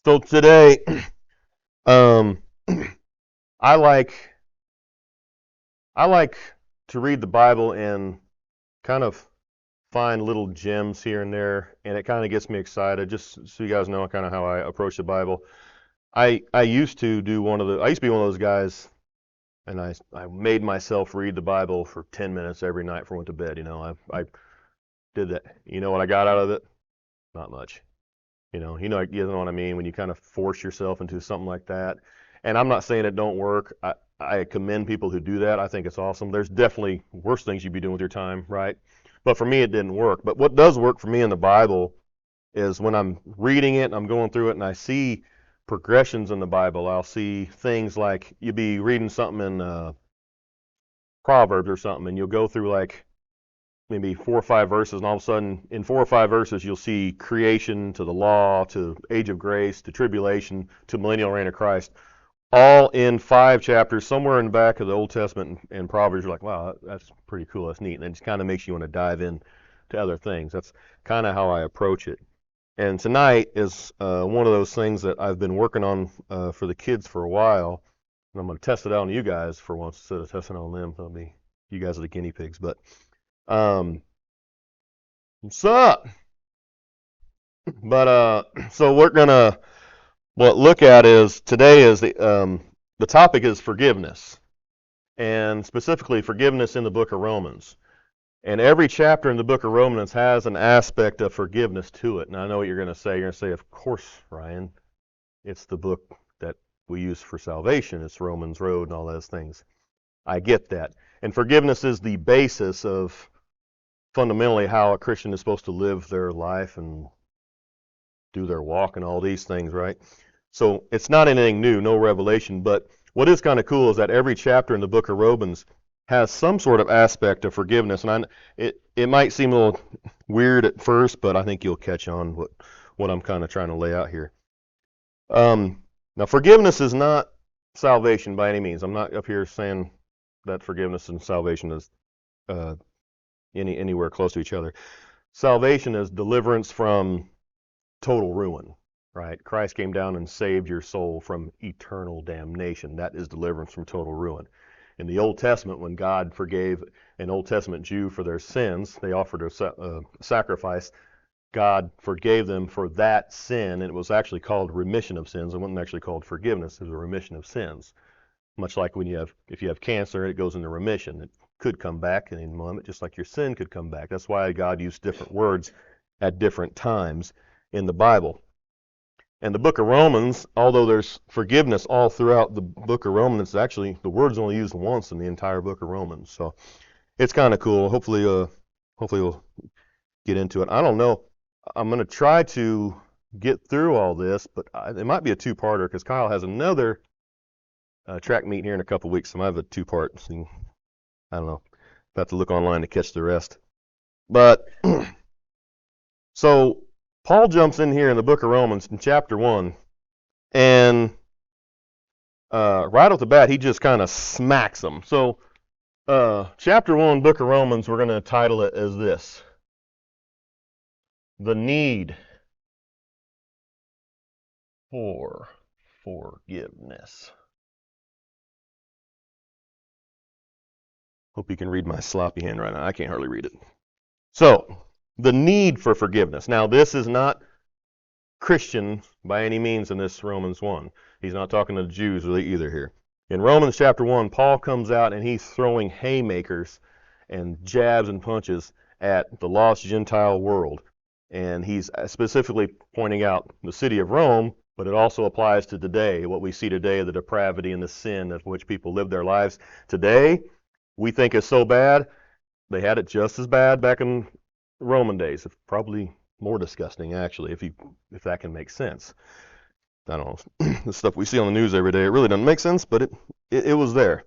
So today, um, I like I like to read the Bible and kind of find little gems here and there, and it kind of gets me excited. Just so you guys know, kind of how I approach the Bible. I used to do I used to be one of those guys, and I made myself read the Bible for 10 minutes every night before I went to bed. I did that. You know what I got out of it? Not much. You know what I mean when you kind of force yourself into something like that. And I'm not saying it don't work. I commend people who do that. I think it's awesome. There's definitely worse things you'd be doing with your time, right? But for me, it didn't work. But what does work for me in the Bible is when I'm reading it and I'm going through it and I see progressions in the Bible. I'll see things like you'll be reading something in Proverbs or something, and you'll go through like maybe 4 or 5 verses, and all of a sudden, in 4 or 5 verses, you'll see creation to the law, to age of grace, to tribulation, to millennial reign of Christ, all in 5 chapters, somewhere in the back of the Old Testament and Proverbs. You're like, wow, that's pretty cool, that's neat, and it just kind of makes you want to dive in to other things. That's kind of how I approach it. And tonight is one of those things that I've been working on for the kids for a while, and I'm going to test it out on you guys for once instead of testing it on them. That'll be you guys are the guinea pigs, but um, what's up? But so we're gonna look at is today is the topic is forgiveness, and specifically forgiveness in the book of Romans. And every chapter in the book of Romans has an aspect of forgiveness to it. And I know what you're going to say. You're going to say, of course, Ryan, it's the book that we use for salvation. It's Romans Road and all those things. I get that. And forgiveness is the basis of fundamentally how a Christian is supposed to live their life and do their walk and all these things, right? So it's not anything new, no revelation. But what is kind of cool is that every chapter in the book of Romans has some sort of aspect of forgiveness. And it might seem a little weird at first, but I think you'll catch on what I'm kind of trying to lay out here. Now, forgiveness is not salvation by any means. I'm not up here saying that forgiveness and salvation is anywhere close to each other. Salvation is deliverance from total ruin, right? Christ came down and saved your soul from eternal damnation. That is deliverance from total ruin. In the Old Testament, when God forgave an Old Testament Jew for their sins, they offered a sacrifice. God forgave them for that sin, and it was actually called remission of sins. It wasn't actually called forgiveness. It was a remission of sins. Much like if you have cancer, it goes into remission. It could come back in a moment, just like your sin could come back. That's why God used different words at different times in the Bible. And the book of Romans, although there's forgiveness all throughout the book of Romans, actually the word's only used once in the entire book of Romans. So it's kind of cool. Hopefully we'll get into it. I don't know. I'm going to try to get through all this, but it might be a two-parter because Kyle has another track meet here in a couple weeks. So I have a two-part. So I don't know. I'll have to look online to catch the rest. But so Paul jumps in here in the book of Romans in chapter 1, and right off the bat, he just kind of smacks them. So chapter 1, book of Romans, we're going to title it as this: The Need for Forgiveness. Hope you can read my sloppy hand right now. I can't hardly read it. So, the need for forgiveness. Now, this is not Christian by any means in this Romans 1. He's not talking to the Jews either here. In Romans chapter 1, Paul comes out and he's throwing haymakers and jabs and punches at the lost Gentile world. And he's specifically pointing out the city of Rome, but it also applies to today, what we see today, the depravity and the sin of which people live their lives. Today, we think is so bad. They had it just as bad back in Roman days. Probably more disgusting, actually, if that can make sense. I don't know, the stuff we see on the news every day, it really doesn't make sense, but it was there.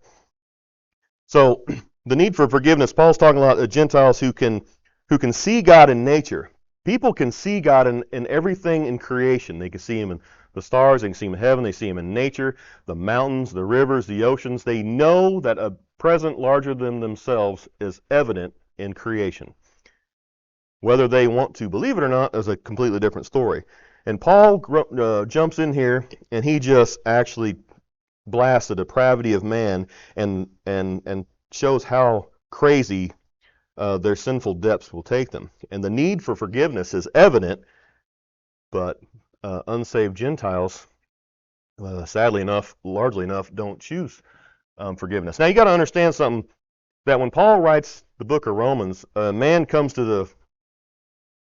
So the need for forgiveness, Paul's talking about the Gentiles who can see God in nature. People can see God in everything in creation. They can see him in the stars, they can see him in heaven, they see him in nature, the mountains, the rivers, the oceans. They know that a presence larger than themselves is evident in creation. Whether they want to believe it or not is a completely different story. And Paul jumps in here, and he just actually blasts the depravity of man and shows how crazy their sinful depths will take them. And the need for forgiveness is evident, but unsaved Gentiles, sadly enough, largely enough, don't choose forgiveness. Now you got to understand something, that when Paul writes the book of Romans, a man comes to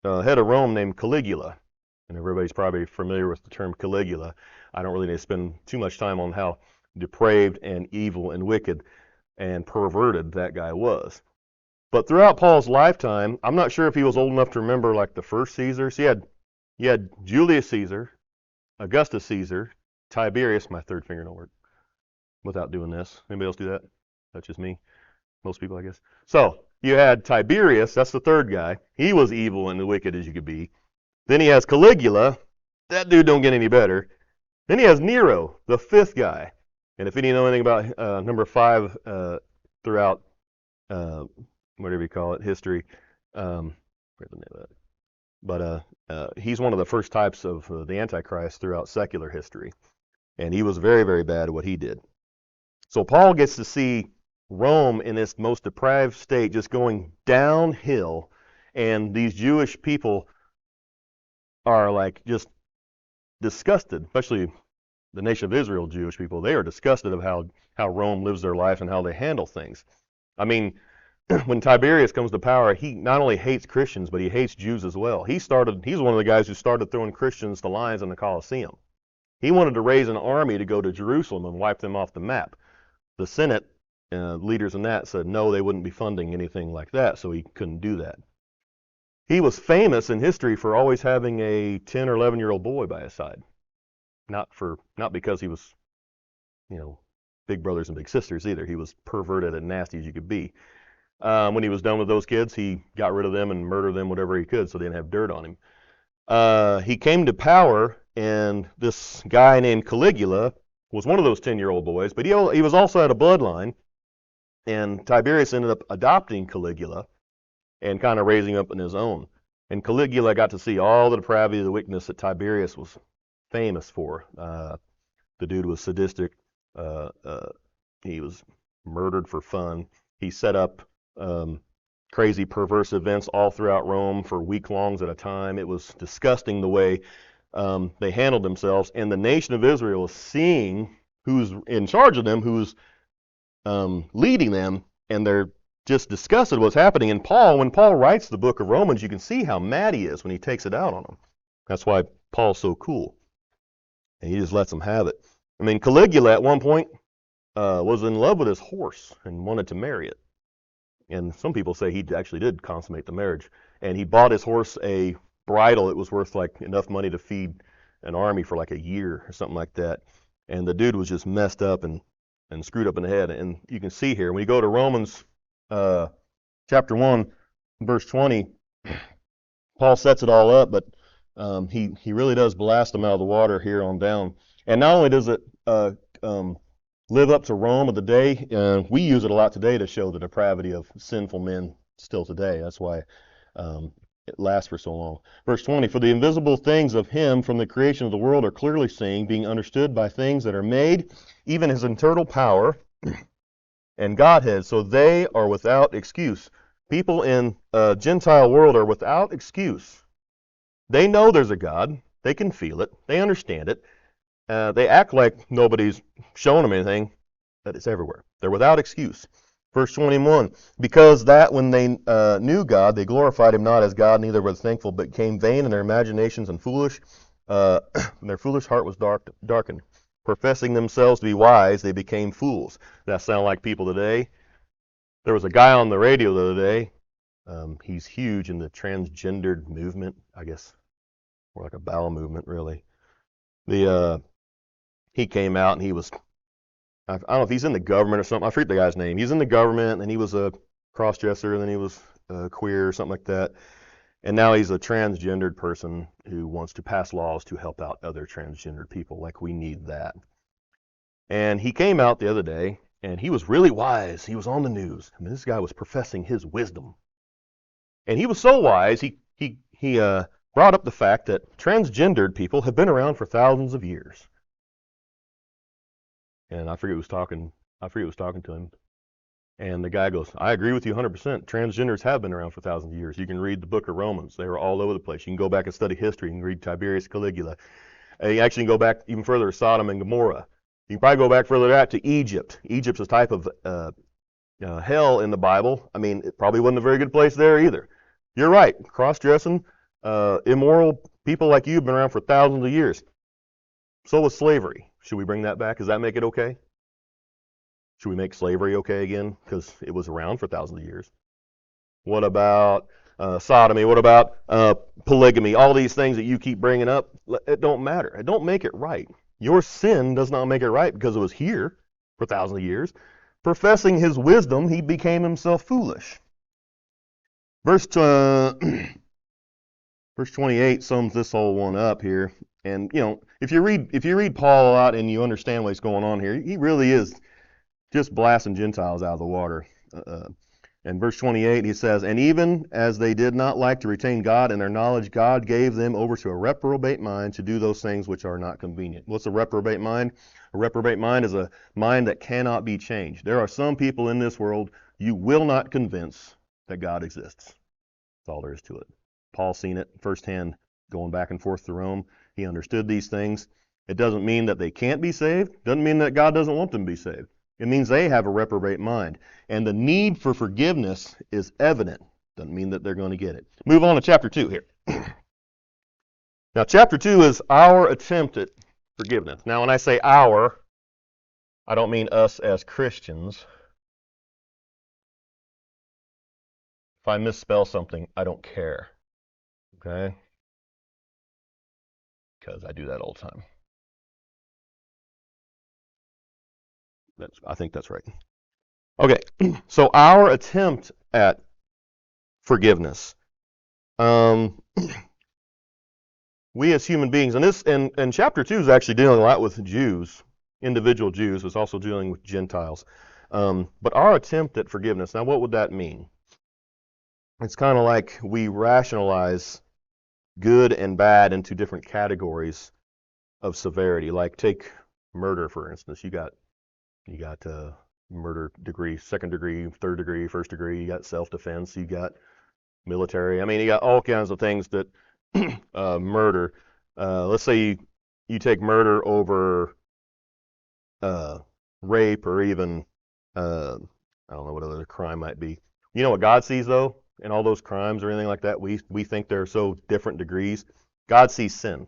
the head of Rome named Caligula. And everybody's probably familiar with the term Caligula. I don't really need to spend too much time on how depraved and evil and wicked and perverted that guy was. But throughout Paul's lifetime, I'm not sure if he was old enough to remember like the first Caesars. You had Julius Caesar, Augustus Caesar, Tiberius, my third finger don't work without doing this. Anybody else do that? That's just me. Most people, I guess. So you had Tiberius, that's the third guy. He was evil and wicked as you could be. Then he has Caligula. That dude don't get any better. Then he has Nero, the fifth guy. And if you know anything about number 5 throughout, whatever you call it, history, where's the name of that? But he's one of the first types of the Antichrist throughout secular history. And he was very, very bad at what he did. So Paul gets to see Rome in its most depraved state just going downhill. And these Jewish people are like just disgusted, especially the nation of Israel Jewish people. They are disgusted of how Rome lives their life and how they handle things. I mean, when Tiberius comes to power, he not only hates Christians, but he hates Jews as well. He's one of the guys who started throwing Christians to lions in the Colosseum. He wanted to raise an army to go to Jerusalem and wipe them off the map. The Senate leaders in that said no, they wouldn't be funding anything like that, so he couldn't do that. He was famous in history for always having a 10 or 11-year-old boy by his side. Not because he was, big brothers and big sisters either. He was perverted and nasty as you could be. When he was done with those kids, he got rid of them and murdered them whatever he could so they didn't have dirt on him. He came to power, and this guy named Caligula was one of those 10-year-old boys, but he was also had a bloodline, and Tiberius ended up adopting Caligula and kind of raising up in his own. And Caligula got to see all the depravity of the wickedness that Tiberius was famous for. The dude was sadistic. He was murdered for fun. He set up crazy, perverse events all throughout Rome for week-longs at a time. It was disgusting the way they handled themselves. And the nation of Israel is seeing who's in charge of them, who's leading them, and they're just disgusted what's happening. And when Paul writes the book of Romans, you can see how mad he is when he takes it out on them. That's why Paul's so cool. And he just lets them have it. I mean, Caligula at one point was in love with his horse and wanted to marry it. And some people say he actually did consummate the marriage. And he bought his horse a bridle that was worth like enough money to feed an army for like a year or something like that. And the dude was just messed up and screwed up in the head. And you can see here, when you go to Romans chapter 1, verse 20, Paul sets it all up, but he really does blast them out of the water here on down. And not only does it live up to Rome of the day, we use it a lot today to show the depravity of sinful men still today. That's why it lasts for so long. Verse 20, for the invisible things of him from the creation of the world are clearly seen, being understood by things that are made, even his internal power and Godhead, so they are without excuse. People in a Gentile world are without excuse. They know there's a God. They can feel it. They understand it. They act like nobody's showing them anything, but it's everywhere. They're without excuse. Verse 21, because that when they knew God, they glorified him not as God, neither were thankful, but became vain in their imaginations and foolish. And their foolish heart was darkened. Professing themselves to be wise, they became fools. That sound like people today? There was a guy on the radio the other day. He's huge in the transgendered movement, I guess, or like a bowel movement, really. He came out and he was, I don't know if he's in the government or something. I forget the guy's name. He's in the government, and he was a cross-dresser, and then he was queer or something like that. And now he's a transgendered person who wants to pass laws to help out other transgendered people. Like, we need that. And he came out the other day, and he was really wise. He was on the news. I mean, this guy was professing his wisdom. And he was so wise, he brought up the fact that transgendered people have been around for thousands of years. And I forget who was talking to him. And the guy goes, I agree with you 100%. Transgenders have been around for thousands of years. You can read the book of Romans. They were all over the place. You can go back and study history. You can read Tiberius Caligula. You actually can go back even further to Sodom and Gomorrah. You can probably go back further than that to Egypt. Egypt's a type of hell in the Bible. I mean, it probably wasn't a very good place there either. You're right. Cross-dressing, immoral people like you have been around for thousands of years. So was slavery. Should we bring that back? Does that make it okay? Should we make slavery okay again? Because it was around for thousands of years. What about sodomy? What about polygamy? All these things that you keep bringing up, it don't matter. It don't make it right. Your sin does not make it right because it was here for thousands of years. Professing his wisdom, he became himself foolish. Verse 28 sums this whole one up here. And, if you read Paul a lot and you understand what's going on here, he really is just blasting Gentiles out of the water. And verse 28, he says, and even as they did not like to retain God in their knowledge, God gave them over to a reprobate mind to do those things which are not convenient. What's a reprobate mind? A reprobate mind is a mind that cannot be changed. There are some people in this world you will not convince that God exists. That's all there is to it. Paul's seen it firsthand going back and forth to Rome. He understood these things. It doesn't mean that they can't be saved. It doesn't mean that God doesn't want them to be saved. It means they have a reprobate mind. And the need for forgiveness is evident. Doesn't mean that they're going to get it. Move on to chapter 2 here. Now, chapter 2 is our attempt at forgiveness. Now, when I say our, I don't mean us as Christians. If I misspell something, I don't care. Okay? Because I do that all the time. I think that's right. Okay, so our attempt at forgiveness. We as human beings, and chapter 2 is actually dealing a lot with Jews, individual Jews. It's also dealing with Gentiles. But our attempt at forgiveness, now what would that mean? It's kind of like we rationalize good and bad into different categories of severity. Like take murder, for instance. You got murder degree, second degree, third degree, first degree. You got self-defense. You got military. I mean, you got all kinds of things that murder. Let's say you take murder over rape or even I don't know what other crime might be. You know what God sees though, in all those crimes or anything like that? We think they're so different degrees. God sees sin.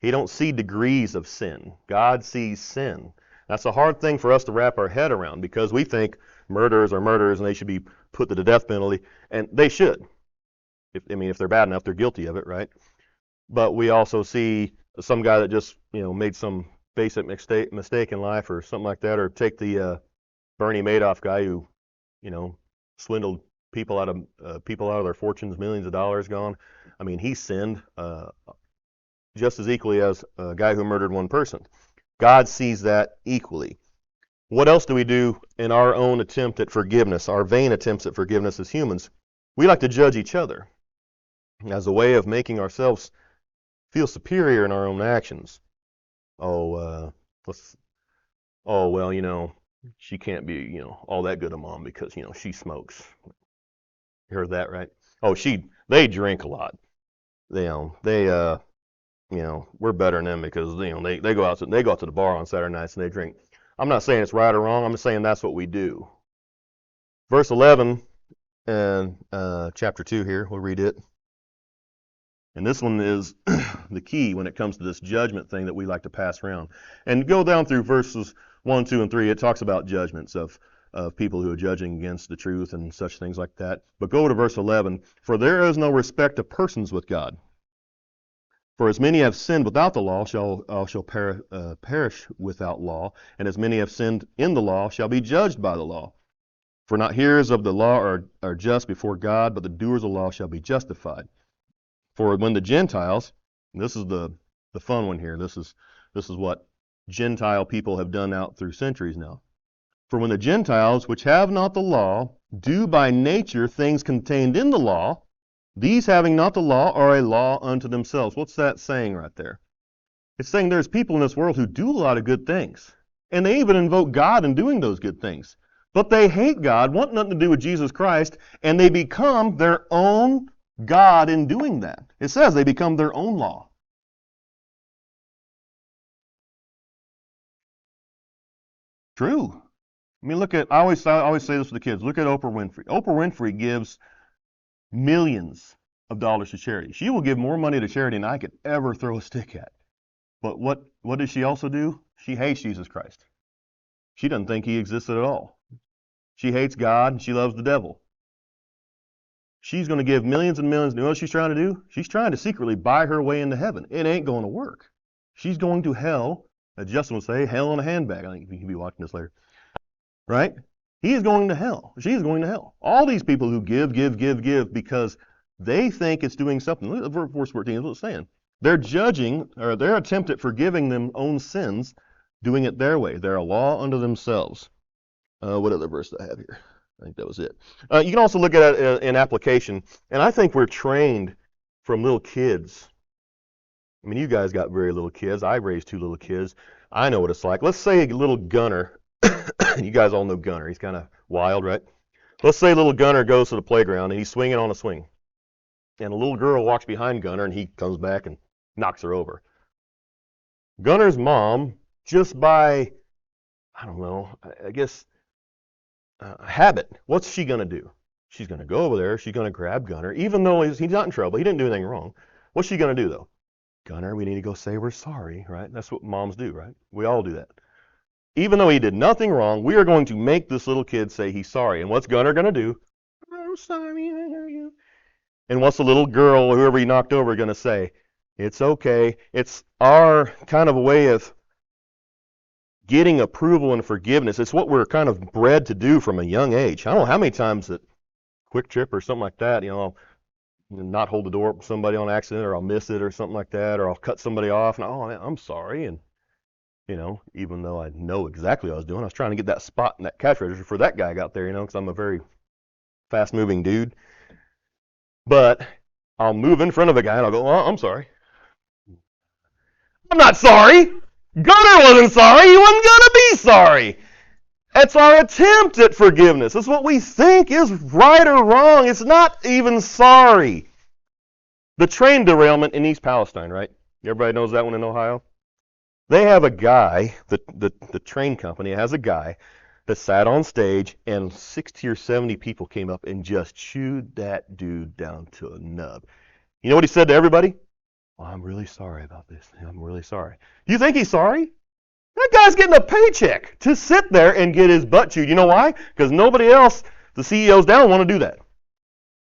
He don't see degrees of sin. God sees sin. That's a hard thing for us to wrap our head around because we think murderers are murderers and they should be put to the death penalty, and they should. If they're bad enough, they're guilty of it, right? But we also see some guy that just made some basic mistake in life or something like that, or take the Bernie Madoff guy who swindled people out of their fortunes, millions of dollars gone. I mean, he sinned just as equally as a guy who murdered one person. God sees that equally. What else do we do in our own attempt at forgiveness, our vain attempts at forgiveness as humans? We like to judge each other as a way of making ourselves feel superior in our own actions. Well, she can't be, all that good a mom because, she smokes. You heard that, right? Oh, they drink a lot. We're better than them because they go out to the bar on Saturday nights and they drink. I'm not saying it's right or wrong. I'm just saying that's what we do. Verse 11 and chapter 2 here, we'll read it. And this one is the key when it comes to this judgment thing that we like to pass around. And go down through verses 1, 2, and 3. It talks about judgments of people who are judging against the truth and such things like that. But go to verse 11. For there is no respect of persons with God. For as many have sinned without the law shall perish without law, and as many have sinned in the law shall be judged by the law. For not hearers of the law are just before God, but the doers of the law shall be justified. For when the Gentiles, and this is the fun one here, this is what Gentile people have done out through centuries now. For when the Gentiles, which have not the law, do by nature things contained in the law, These having not the law are a law unto themselves. What's that saying right there? It's saying there's people in this world who do a lot of good things. And they even invoke God in doing those good things. But they hate God, want nothing to do with Jesus Christ, and they become their own God in doing that. It says they become their own law. True. I mean, look at, I always say this to the kids, look at Oprah Winfrey. Oprah Winfrey gives millions of dollars to charity. She will give more money to charity than I could ever throw a stick at. But what does she also do? She hates Jesus Christ. She doesn't think he existed at all. She hates God and she loves the devil. She's going to give millions and millions. You know what she's trying to do? She's trying to secretly buy her way into heaven. It ain't going to work. She's going to hell, as Justin would say, hell in a handbag. I think you can be watching this later. Right? He is going to hell. She is going to hell. All these people who give because they think it's doing something. Look at verse 14 is what it's saying. They're judging, or their attempt at forgiving them own sins, doing it their way. They're a law unto themselves. What other verse do I have here? I think that was it. You can also look at it in application, and I think we're trained from little kids. I mean, you guys got very little kids. I raised 2 little kids. I know what it's like. Let's say a little Gunner. You guys all know Gunner. He's kind of wild, right? Let's say little Gunner goes to the playground, and he's swinging on a swing. And a little girl walks behind Gunner, and he comes back and knocks her over. Gunner's mom, just by, I don't know, I guess, habit, what's she going to do? She's going to go over there. She's going to grab Gunner, even though he's not in trouble. He didn't do anything wrong. What's she going to do, though? Gunner, we need to go say we're sorry, right? That's what moms do, right? We all do that. Even though he did nothing wrong, we are going to make this little kid say he's sorry. And what's Gunner going to do? I'm sorry, I hear you. And what's the little girl, whoever he knocked over, going to say? It's okay. It's our kind of a way of getting approval and forgiveness. It's what we're kind of bred to do from a young age. I don't know how many times that Quick Trip or something like that, I'll not hold the door up with somebody on accident, or I'll miss it or something like that, or I'll cut somebody off, and oh, man, I'm sorry. And, even though I know exactly what I was doing, I was trying to get that spot in that cash register for that guy got there, because I'm a very fast-moving dude. But I'll move in front of a guy, and I'll go, oh, I'm sorry. I'm not sorry. Gunner wasn't sorry. He wasn't going to be sorry. It's our attempt at forgiveness. It's what we think is right or wrong. It's not even sorry. The train derailment in East Palestine, right? Everybody knows that one in Ohio? They have a guy, the train company has a guy that sat on stage, and 60 or 70 people came up and just chewed that dude down to a nub. You know what he said to everybody? Well, I'm really sorry about this. I'm really sorry. You think he's sorry? That guy's getting a paycheck to sit there and get his butt chewed. You know why? Because nobody else, the CEOs down, want to do that.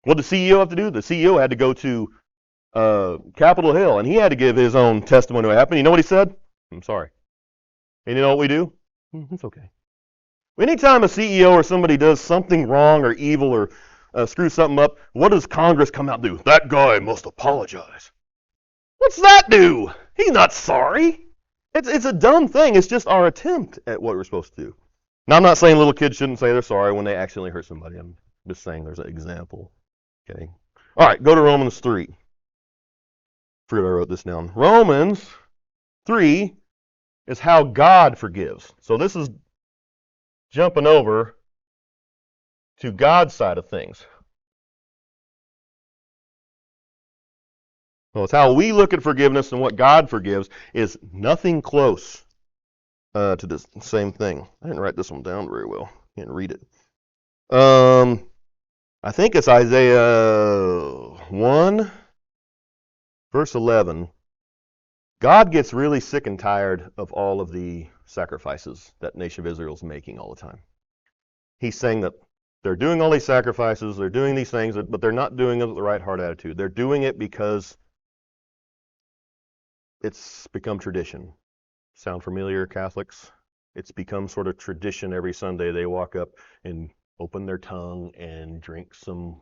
What did the CEO have to do? The CEO had to go to Capitol Hill, and he had to give his own testimony to what happened. You know what he said? I'm sorry. And you know what we do? It's okay. Anytime a CEO or somebody does something wrong or evil or screws something up, what does Congress come out and do? That guy must apologize. What's that do? He's not sorry. It's a dumb thing. It's just our attempt at what we're supposed to do. Now, I'm not saying little kids shouldn't say they're sorry when they accidentally hurt somebody. I'm just saying there's an example. Okay. All right, go to Romans 3. Forget I wrote this down. Romans 3 is how God forgives. So this is jumping over to God's side of things. So it's how we look at forgiveness, and what God forgives is nothing close to the same thing. I didn't write this one down very well. Can't read it. I think it's Isaiah 1, verse 11. God gets really sick and tired of all of the sacrifices that nation of Israel is making all the time. He's saying that they're doing all these sacrifices, they're doing these things, but they're not doing it with the right heart attitude. They're doing it because it's become tradition. Sound familiar, Catholics? It's become sort of tradition. Every Sunday they walk up and open their tongue and drink some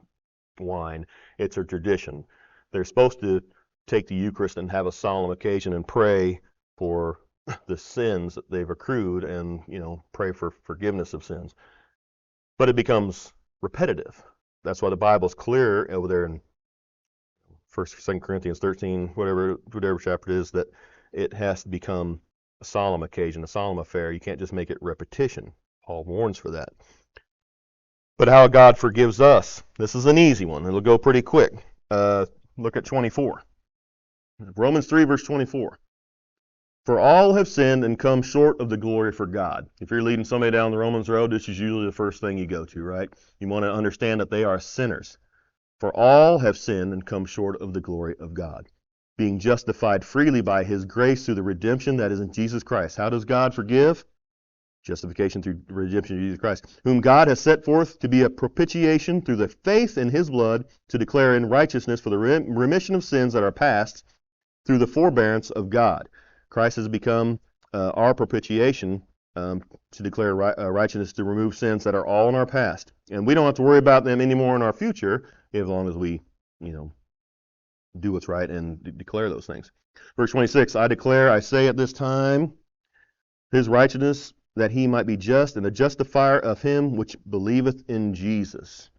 wine. It's a tradition. They're supposed to take the Eucharist and have a solemn occasion and pray for the sins that they've accrued, and pray for forgiveness of sins. But it becomes repetitive. That's why the Bible's clear over there in 2 Corinthians 13, whatever chapter it is, that it has to become a solemn occasion, a solemn affair. You can't just make it repetition. Paul warns for that. But how God forgives us. This is an easy one. It'll go pretty quick. Look at 24. Romans 3, verse 24. For all have sinned and come short of the glory for God. If you're leading somebody down the Romans road, this is usually the first thing you go to, right? You want to understand that they are sinners. For all have sinned and come short of the glory of God, being justified freely by his grace through the redemption that is in Jesus Christ. How does God forgive? Justification through the redemption of Jesus Christ, whom God has set forth to be a propitiation through the faith in his blood, to declare in righteousness for the remission of sins that are past through the forbearance of God. Christ has become our propitiation to declare righteousness, to remove sins that are all in our past. And we don't have to worry about them anymore in our future, as long as we, do what's right and declare those things. Verse 26, I say at this time, his righteousness, that he might be just and the justifier of him which believeth in Jesus.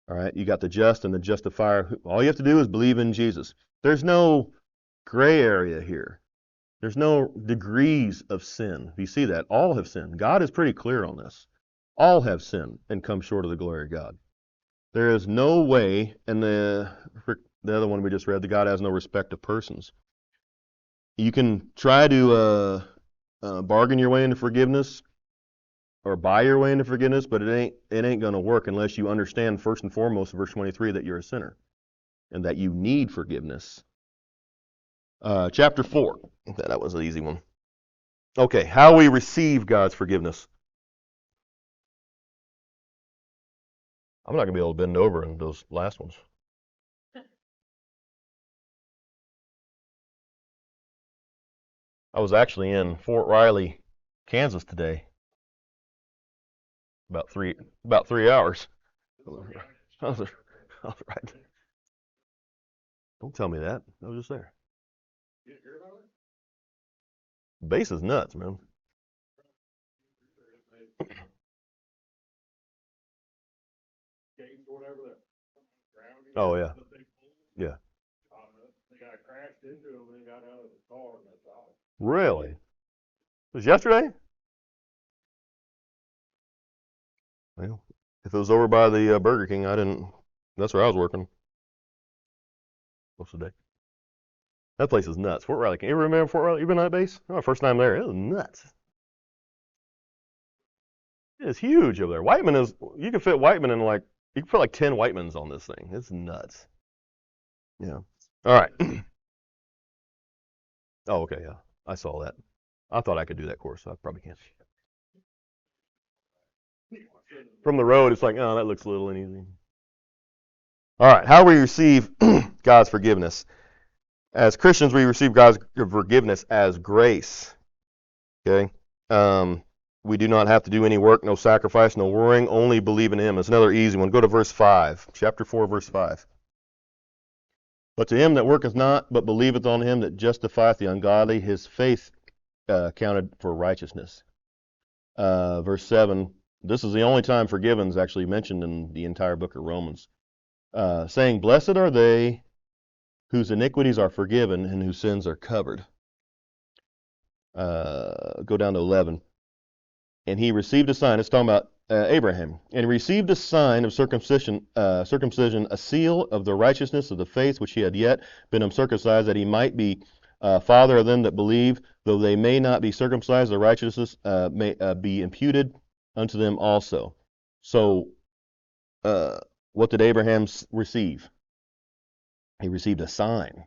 All right, you got the just and the justifier. All you have to do is believe in Jesus. There's no gray area here. There's no degrees of sin. You see that? All have sinned. God is pretty clear on this. All have sinned and come short of the glory of God. There is no way, and the other one we just read, that God has no respect of persons. You can try to bargain your way into forgiveness or buy your way into forgiveness, but it ain't going to work unless you understand first and foremost, verse 23, that you're a sinner and that you need forgiveness. Chapter 4. That was an easy one. Okay, how we receive God's forgiveness. I'm not going to be able to bend over in those last ones. I was actually in Fort Riley, Kansas today. About 3 hours. I was right. Don't tell me that. I was just there. Base is nuts, man. Oh yeah. Yeah. Really? It was yesterday? Well, if it was over by the Burger King, that's where I was working most of the day. That place is nuts. Fort Riley. Can you remember Fort Riley? You been on that base? Oh, first time there. It was nuts. It's huge over there. Whiteman you can fit Whiteman in you can put like 10 Whitemans on this thing. It's nuts. Yeah. All right. Oh, okay, yeah. I saw that. I thought I could do that course. I probably can't. From the road, it's like, oh, that looks little and easy. All right, how we receive God's forgiveness. As Christians, we receive God's forgiveness as grace. Okay? We do not have to do any work, no sacrifice, no worrying, only believe in him. It's another easy one. Go to verse 5, chapter 4, verse 5. But to him that worketh not, but believeth on him that justifieth the ungodly, his faith counted for righteousness. Verse 7, this is the only time forgiven is actually mentioned in the entire book of Romans. Saying, blessed are they whose iniquities are forgiven and whose sins are covered. Go down to 11. And he received a sign. It's talking about Abraham. And he received a sign of circumcision, a seal of the righteousness of the faith which he had yet been uncircumcised, that he might be father of them that believe, though they may not be circumcised, the righteousness may be imputed unto them also. So, what did Abraham receive? He received a sign,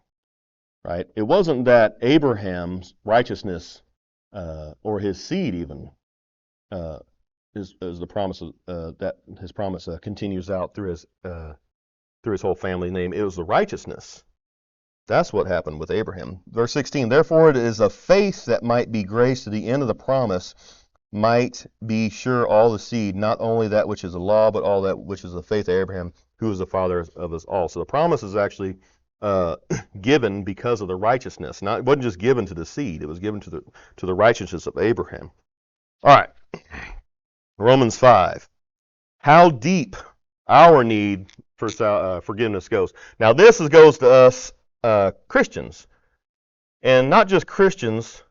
right? It wasn't that Abraham's righteousness or his seed even is the promise that his promise continues out through his whole family name. It was the righteousness. That's what happened with Abraham. Verse 16, therefore it is of faith that might be grace to the end of the promise, might be sure all the seed, not only that which is the law, but all that which is the faith of Abraham, who is the father of us all. So the promise is actually given because of the righteousness. It wasn't just given to the seed, it was given to the righteousness of Abraham. All right, Romans 5. How deep our need forgiveness goes. Now this goes to us Christians, and not just Christians,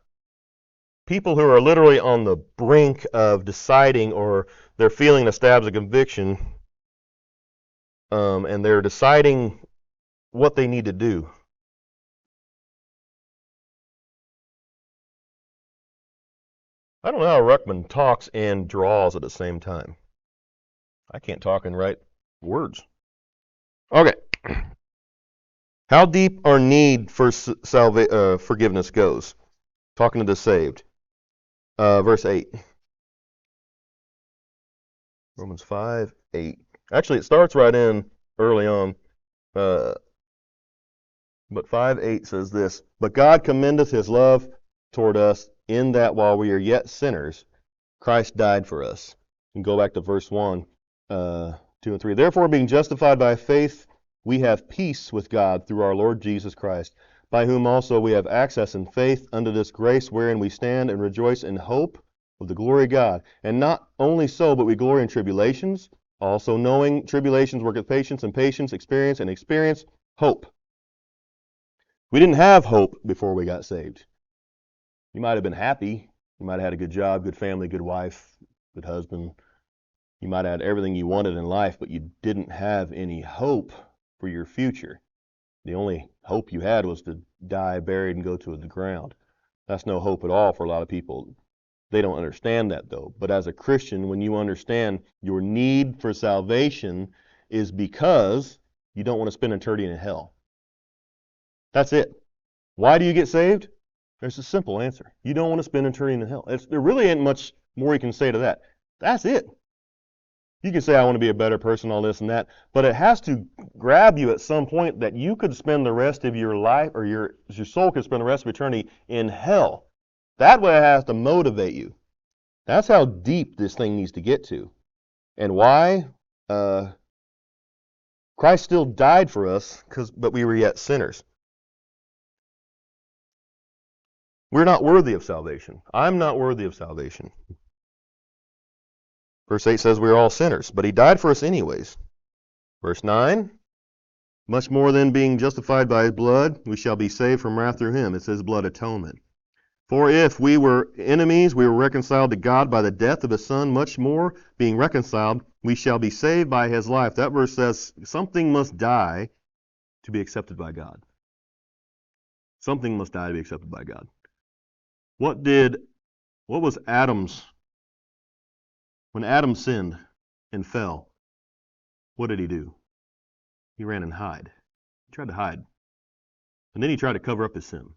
people who are literally on the brink of deciding, or they're feeling the stabs of conviction, and they're deciding what they need to do. I don't know how Ruckman talks and draws at the same time. I can't talk and write words. Okay. How deep our need for forgiveness goes. Talking to the saved. Verse 8. Romans 5:8. Actually, it starts right in early on. But 5:8 says this: But God commendeth his love toward us, in that while we are yet sinners, Christ died for us. And go back to verse 1, 2 and 3. Therefore, being justified by faith, we have peace with God through our Lord Jesus Christ, by whom also we have access in faith unto this grace wherein we stand and rejoice in hope of the glory of God. And not only so, but we glory in tribulations, also knowing tribulations worketh patience, and patience experience, and experience hope. We didn't have hope before we got saved. You might have been happy. You might have had a good job, good family, good wife, good husband. You might have had everything you wanted in life, but you didn't have any hope for your future. The only hope you had was to die, buried, and go to the ground. That's no hope at all for a lot of people. They don't understand that, though. But as a Christian, when you understand your need for salvation is because you don't want to spend eternity in hell. That's it. Why do you get saved? There's a simple answer. You don't want to spend eternity in hell. There really ain't much more you can say to that. That's it. You can say, I want to be a better person, all this and that, but it has to grab you at some point that you could spend the rest of your life, or your soul could spend the rest of eternity in hell. That way it has to motivate you. That's how deep this thing needs to get to. And why? Christ still died for us, but we were yet sinners. We're not worthy of salvation. I'm not worthy of salvation. Verse 8 says we're all sinners, but he died for us anyways. Verse 9, much more than being justified by his blood, we shall be saved from wrath through him. It says blood atonement. For if we were enemies, we were reconciled to God by the death of his Son, much more, being reconciled, we shall be saved by his life. That verse says something must die to be accepted by God. Something must die to be accepted by God. What was Adam's, when Adam sinned and fell, what did he do? He ran and hid. He tried to hide. And then he tried to cover up his sin.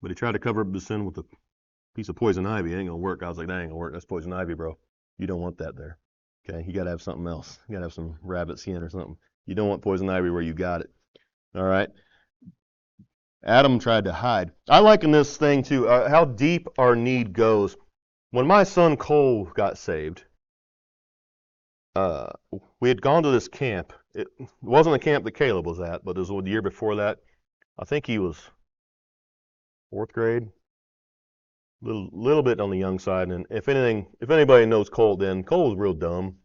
But he tried to cover up his sin with a piece of poison ivy. It ain't going to work. I was like, that ain't going to work. That's poison ivy, bro. You don't want that there. Okay? You got to have something else. You got to have some rabbit skin or something. You don't want poison ivy where you got it. All right? Adam tried to hide. I liken this thing to how deep our need goes. When my son Cole got saved, we had gone to this camp. It wasn't the camp that Caleb was at, but it was the year before that. I think he was 4th grade, little bit on the young side. And if anybody knows Cole, then Cole was real dumb.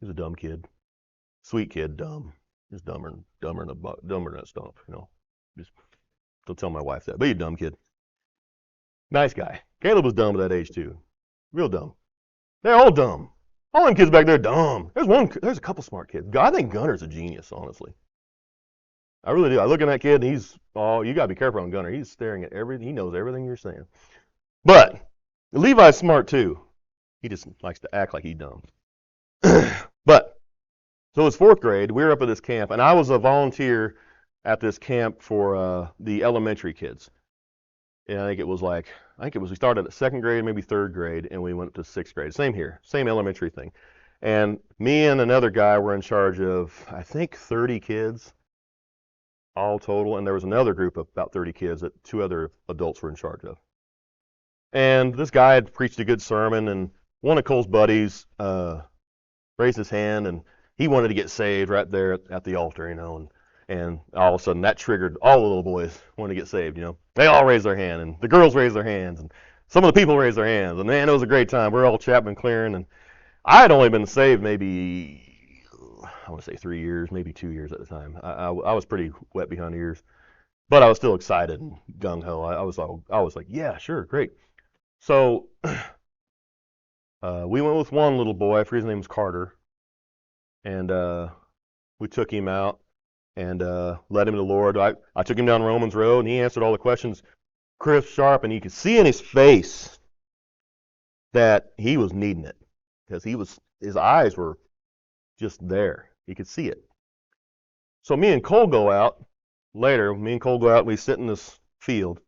He was a dumb kid, sweet kid, dumb. He's dumber than a stump, you know. Just don't tell my wife that, but he's a dumb kid. Nice guy. Caleb was dumb at that age too, real dumb. They're all dumb. All them kids back there are dumb. There's a couple smart kids. I think Gunner's a genius, honestly. I really do. I look at that kid, and you got to be careful on Gunner. He's staring at everything. He knows everything you're saying. But Levi's smart too. He just likes to act like he's dumb. But, so it was 4th grade. We were up at this camp, and I was a volunteer at this camp for the elementary kids. And I think it was we started at 2nd grade, maybe 3rd grade, and we went to 6th grade. Same here, same elementary thing. And me and another guy were in charge of, I think, 30 kids, all total. And there was another group of about 30 kids that 2 other adults were in charge of. And this guy had preached a good sermon, and one of Cole's buddies raised his hand, and he wanted to get saved right there at the altar, you know. And all of a sudden, that triggered all the little boys wanting to get saved, you know. They all raised their hand, and the girls raised their hands, and some of the people raised their hands. And man, it was a great time. We were all Chapman clearing, and I had only been saved maybe I want to say 3 years, maybe 2 years at the time. I was pretty wet behind the ears, but I was still excited and gung ho. I was like, yeah, sure, great. So we went with one little boy. I forget his name was Carter, and we took him out and led him to the Lord. I took him down Romans Road, and he answered all the questions crisp, sharp, and you could see in his face that he was needing it because his eyes were just there. You could see it. So me and Cole go out later. Me and Cole go out, and we sit in this field,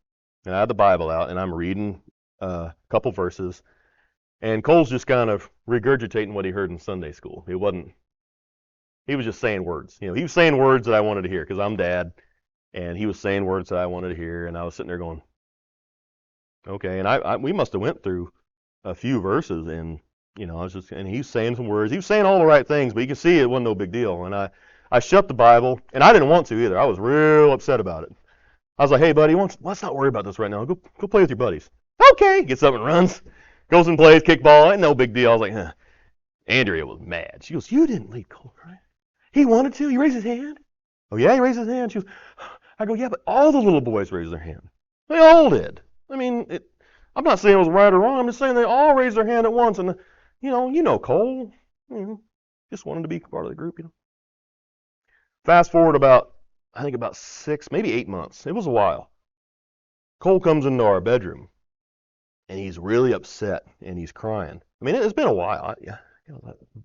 and I have the Bible out, and I'm reading a couple verses, and Cole's just kind of regurgitating what he heard in Sunday school. He was just saying words. He was saying words that I wanted to hear because I'm dad, and he was saying words that I wanted to hear, and I was sitting there going, okay. And we must have went through a few verses, and and he's saying some words. He was saying all the right things, but you can see it wasn't no big deal. And I shut the Bible, and I didn't want to either. I was real upset about it. I was like, hey, buddy, let's not worry about this right now. Go play with your buddies. Okay. Gets up and runs. Goes and plays kickball. Ain't no big deal. I was like, huh. Andrea was mad. She goes, you didn't lead Cole, right? He wanted to. He raised his hand. Oh, yeah, he raised his hand. She goes, I go, yeah, but all the little boys raised their hand. They all did. I mean, I'm not saying it was right or wrong. I'm just saying they all raised their hand at once. And, Cole, just wanted to be part of the group, Fast forward about 6, maybe 8 months. It was a while. Cole comes into our bedroom, and he's really upset, and he's crying. I mean, it's been a while.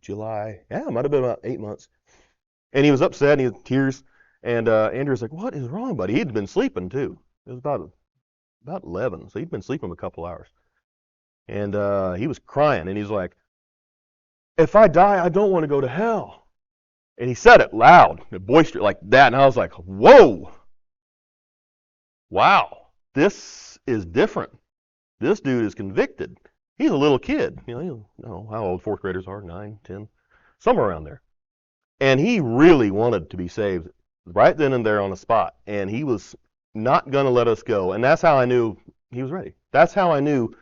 July. Yeah, it might have been about 8 months. And he was upset, and he had tears. And Andrew's like, what is wrong, buddy? He'd been sleeping, too. It was about 11, so he'd been sleeping a couple hours. And he was crying, and he's like, if I die, I don't want to go to hell. And he said it loud, boisterous, like that. And I was like, whoa. Wow. This is different. This dude is convicted. He's a little kid. I don't know how old fourth graders are, 9, 10, somewhere around there. And he really wanted to be saved right then and there on the spot. And he was not going to let us go. And that's how I knew he was ready. That's how I knew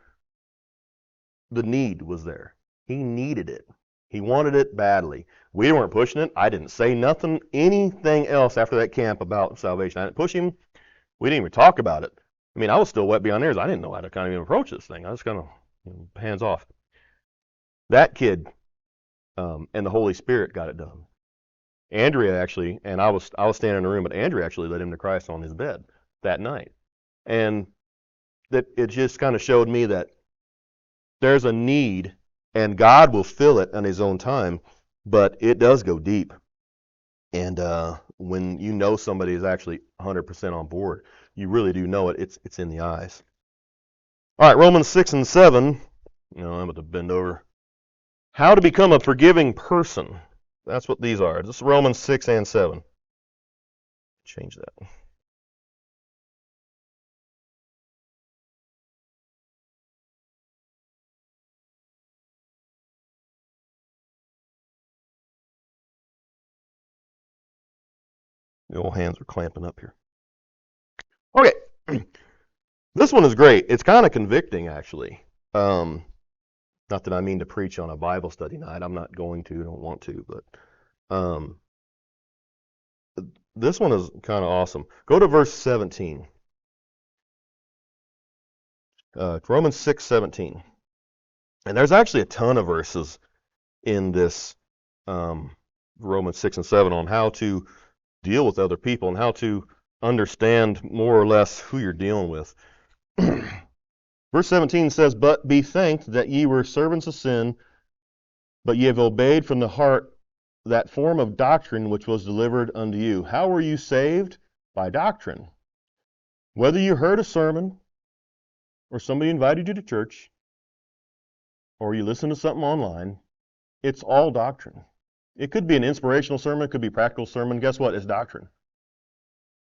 the need was there. He needed it. He wanted it badly. We weren't pushing it. I didn't say anything else after that camp about salvation. I didn't push him. We didn't even talk about it. I mean, I was still wet beyond ears. I didn't know how to kind of even approach this thing. I was kind of hands off. That kid and the Holy Spirit got it done. Andrea actually, and I was standing in the room, but Andrea actually led him to Christ on his bed that night. And that it just kind of showed me that there's a need, and God will fill it on his own time, but it does go deep. And when you know somebody is actually 100% on board, you really do know it. It's in the eyes. All right, Romans 6 and 7. I'm about to bend over. How to become a forgiving person. That's what these are. This is Romans 6 and 7. Change that. The old hands are clamping up here. Okay. This one is great. It's kind of convicting, actually. Not that I mean to preach on a Bible study night. I'm not going to, don't want to, but this one is kind of awesome. Go to verse 17. Romans 6:17. And there's actually a ton of verses in this Romans 6 and 7 on how to deal with other people and how to understand more or less who you're dealing with. Verse 17 says, but be thanked that ye were servants of sin, but ye have obeyed from the heart that form of doctrine which was delivered unto you. How were you saved? By doctrine. Whether you heard a sermon, or somebody invited you to church, or you listened to something online, it's all doctrine. It could be an inspirational sermon, it could be a practical sermon. Guess what? It's doctrine.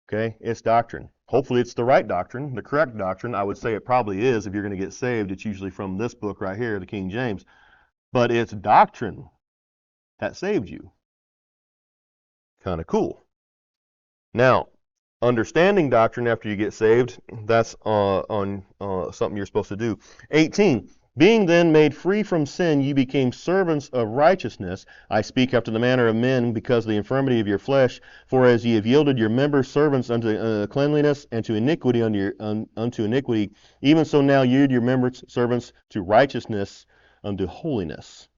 Okay? It's doctrine. Hopefully it's the right doctrine, the correct doctrine. I would say it probably is. If you're going to get saved, it's usually from this book right here, the King James. But it's doctrine that saved you. Kind of cool. Now, understanding doctrine after you get saved, that's on something you're supposed to do. 18, Being then made free from sin, ye became servants of righteousness. I speak after the manner of men, because of the infirmity of your flesh. For as ye have yielded your members servants unto cleanliness, and to iniquity unto iniquity, even so now yield your members servants to righteousness unto holiness.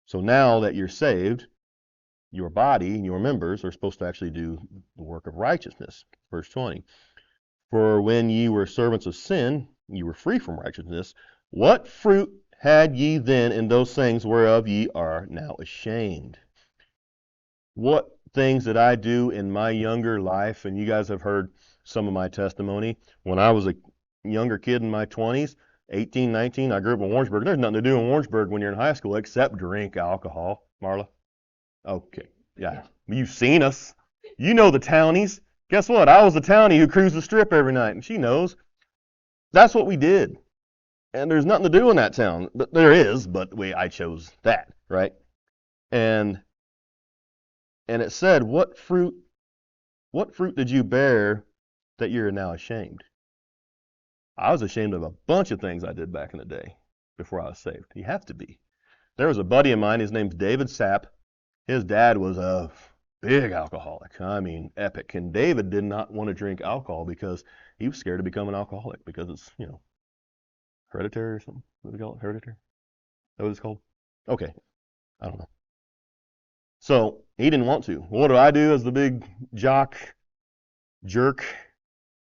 So now that you're saved, your body and your members are supposed to actually do the work of righteousness. Verse 20. For when ye were servants of sin, ye were free from righteousness. What fruit had ye then in those things whereof ye are now ashamed? What things did I do in my younger life? And you guys have heard some of my testimony. When I was a younger kid in my 20s, 18, 19, I grew up in Warrensburg. There's nothing to do in Warrensburg when you're in high school except drink alcohol. Marla? Okay. Yeah. You've seen us. You know the townies. Guess what? I was the townie who cruised the strip every night, and she knows. That's what we did. And there's nothing to do in that town. But there is, but I chose that, right? And it said, what fruit did you bear that you're now ashamed? I was ashamed of a bunch of things I did back in the day before I was saved. You have to be. There was a buddy of mine, his name's David Sapp. His dad was a big alcoholic. I mean, epic. And David did not want to drink alcohol because he was scared to become an alcoholic because it's, hereditary or something. What do they call it? Hereditary? Is that what it's called? Okay. I don't know. So he didn't want to. What do I do as the big jock, jerk?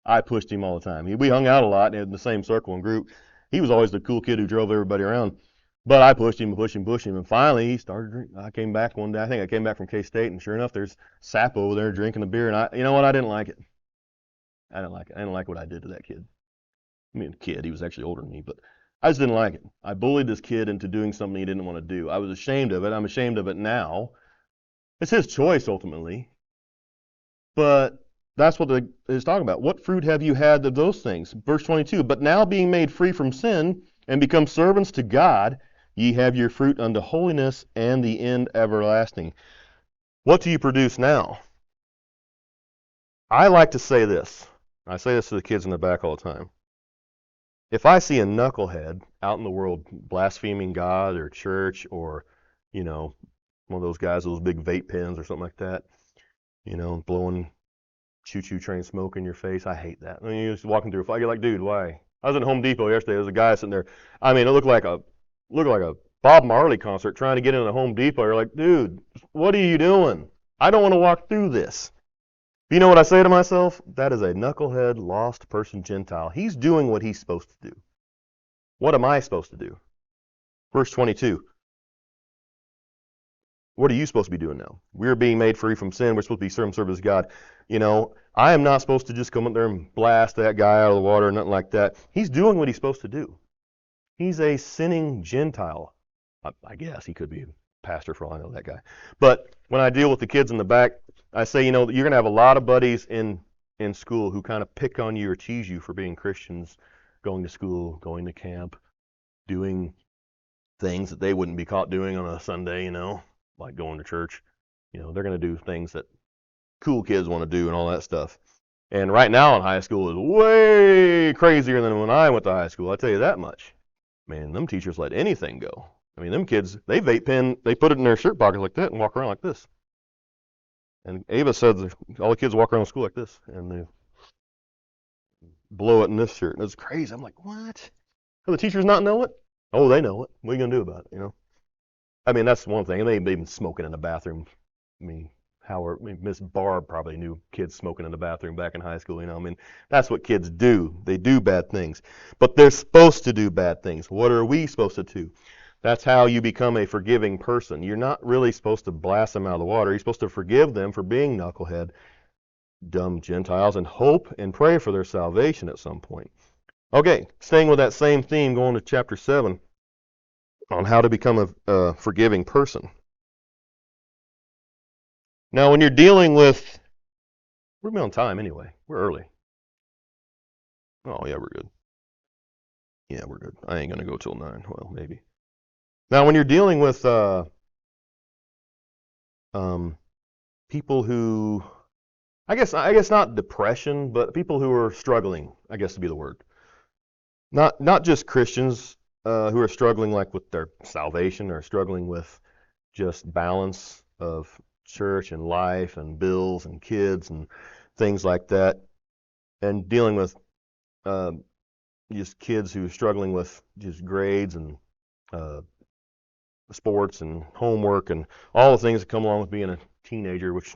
I pushed him all the time. We hung out a lot in the same circle and group. He was always the cool kid who drove everybody around. But I pushed him, and finally he started drinking. I came back one day. I think I came back from K-State, and sure enough, there's Sapp over there drinking a beer. And you know what? I didn't like it. I didn't like what I did to that kid. I mean, kid, he was actually older than me, but I just didn't like it. I bullied this kid into doing something he didn't want to do. I was ashamed of it. I'm ashamed of it now. It's his choice ultimately. But that's what it's talking about. What fruit have you had of those things? Verse 22. But now being made free from sin and become servants to God, ye have your fruit unto holiness and the end everlasting. What do you produce now? I like to say this. I say this to the kids in the back all the time. If I see a knucklehead out in the world blaspheming God or church or, one of those guys with those big vape pens or something like that, blowing choo-choo train smoke in your face, I hate that. I mean, you're just walking through a fight, you're like, dude, why? I was in Home Depot yesterday. There was a guy sitting there. I mean, it looked like a Bob Marley concert trying to get into Home Depot. You're like, dude, what are you doing? I don't want to walk through this. You know what I say to myself? That is a knucklehead, lost person Gentile. He's doing what he's supposed to do. What am I supposed to do? Verse 22. What are you supposed to be doing now? We're being made free from sin. We're supposed to be serving service to God. I am not supposed to just come up there and blast that guy out of the water or nothing like that. He's doing what he's supposed to do. He's a sinning Gentile. I guess he could be a pastor for all I know, that guy. But when I deal with the kids in the back, I say, you're going to have a lot of buddies in school who kind of pick on you or tease you for being Christians, going to school, going to camp, doing things that they wouldn't be caught doing on a Sunday, like going to church. They're going to do things that cool kids want to do and all that stuff. And right now in high school is way crazier than when I went to high school. I tell you that much. Man, them teachers let anything go. I mean, them kids, they vape pen, they put it in their shirt pocket like that and walk around like this. And Ava said all the kids walk around school like this, and they blow it in this shirt. That's crazy. I'm like, what? Do the teachers not know it? Oh, they know it. What are you going to do about it, I mean, that's one thing. And they've been smoking in the bathroom. I mean, Miss Barb probably knew kids smoking in the bathroom back in high school, I mean, that's what kids do. They do bad things. But they're supposed to do bad things. What are we supposed to do? That's how you become a forgiving person. You're not really supposed to blast them out of the water. You're supposed to forgive them for being knucklehead, dumb Gentiles, and hope and pray for their salvation at some point. Okay, staying with that same theme, going to chapter 7 on how to become a forgiving person. Now, when you're dealing with, we're on time anyway. We're early. Oh, yeah, we're good. Yeah, we're good. I ain't going to go till 9. Well, maybe. Now, when you're dealing with people who, I guess not depression, but people who are struggling, I guess to be the word. not just Christians who are struggling like with their salvation or struggling with just balance of church and life and bills and kids and things like that, and dealing with uh, just kids who are struggling with just grades and uh, sports and homework and all the things that come along with being a teenager, which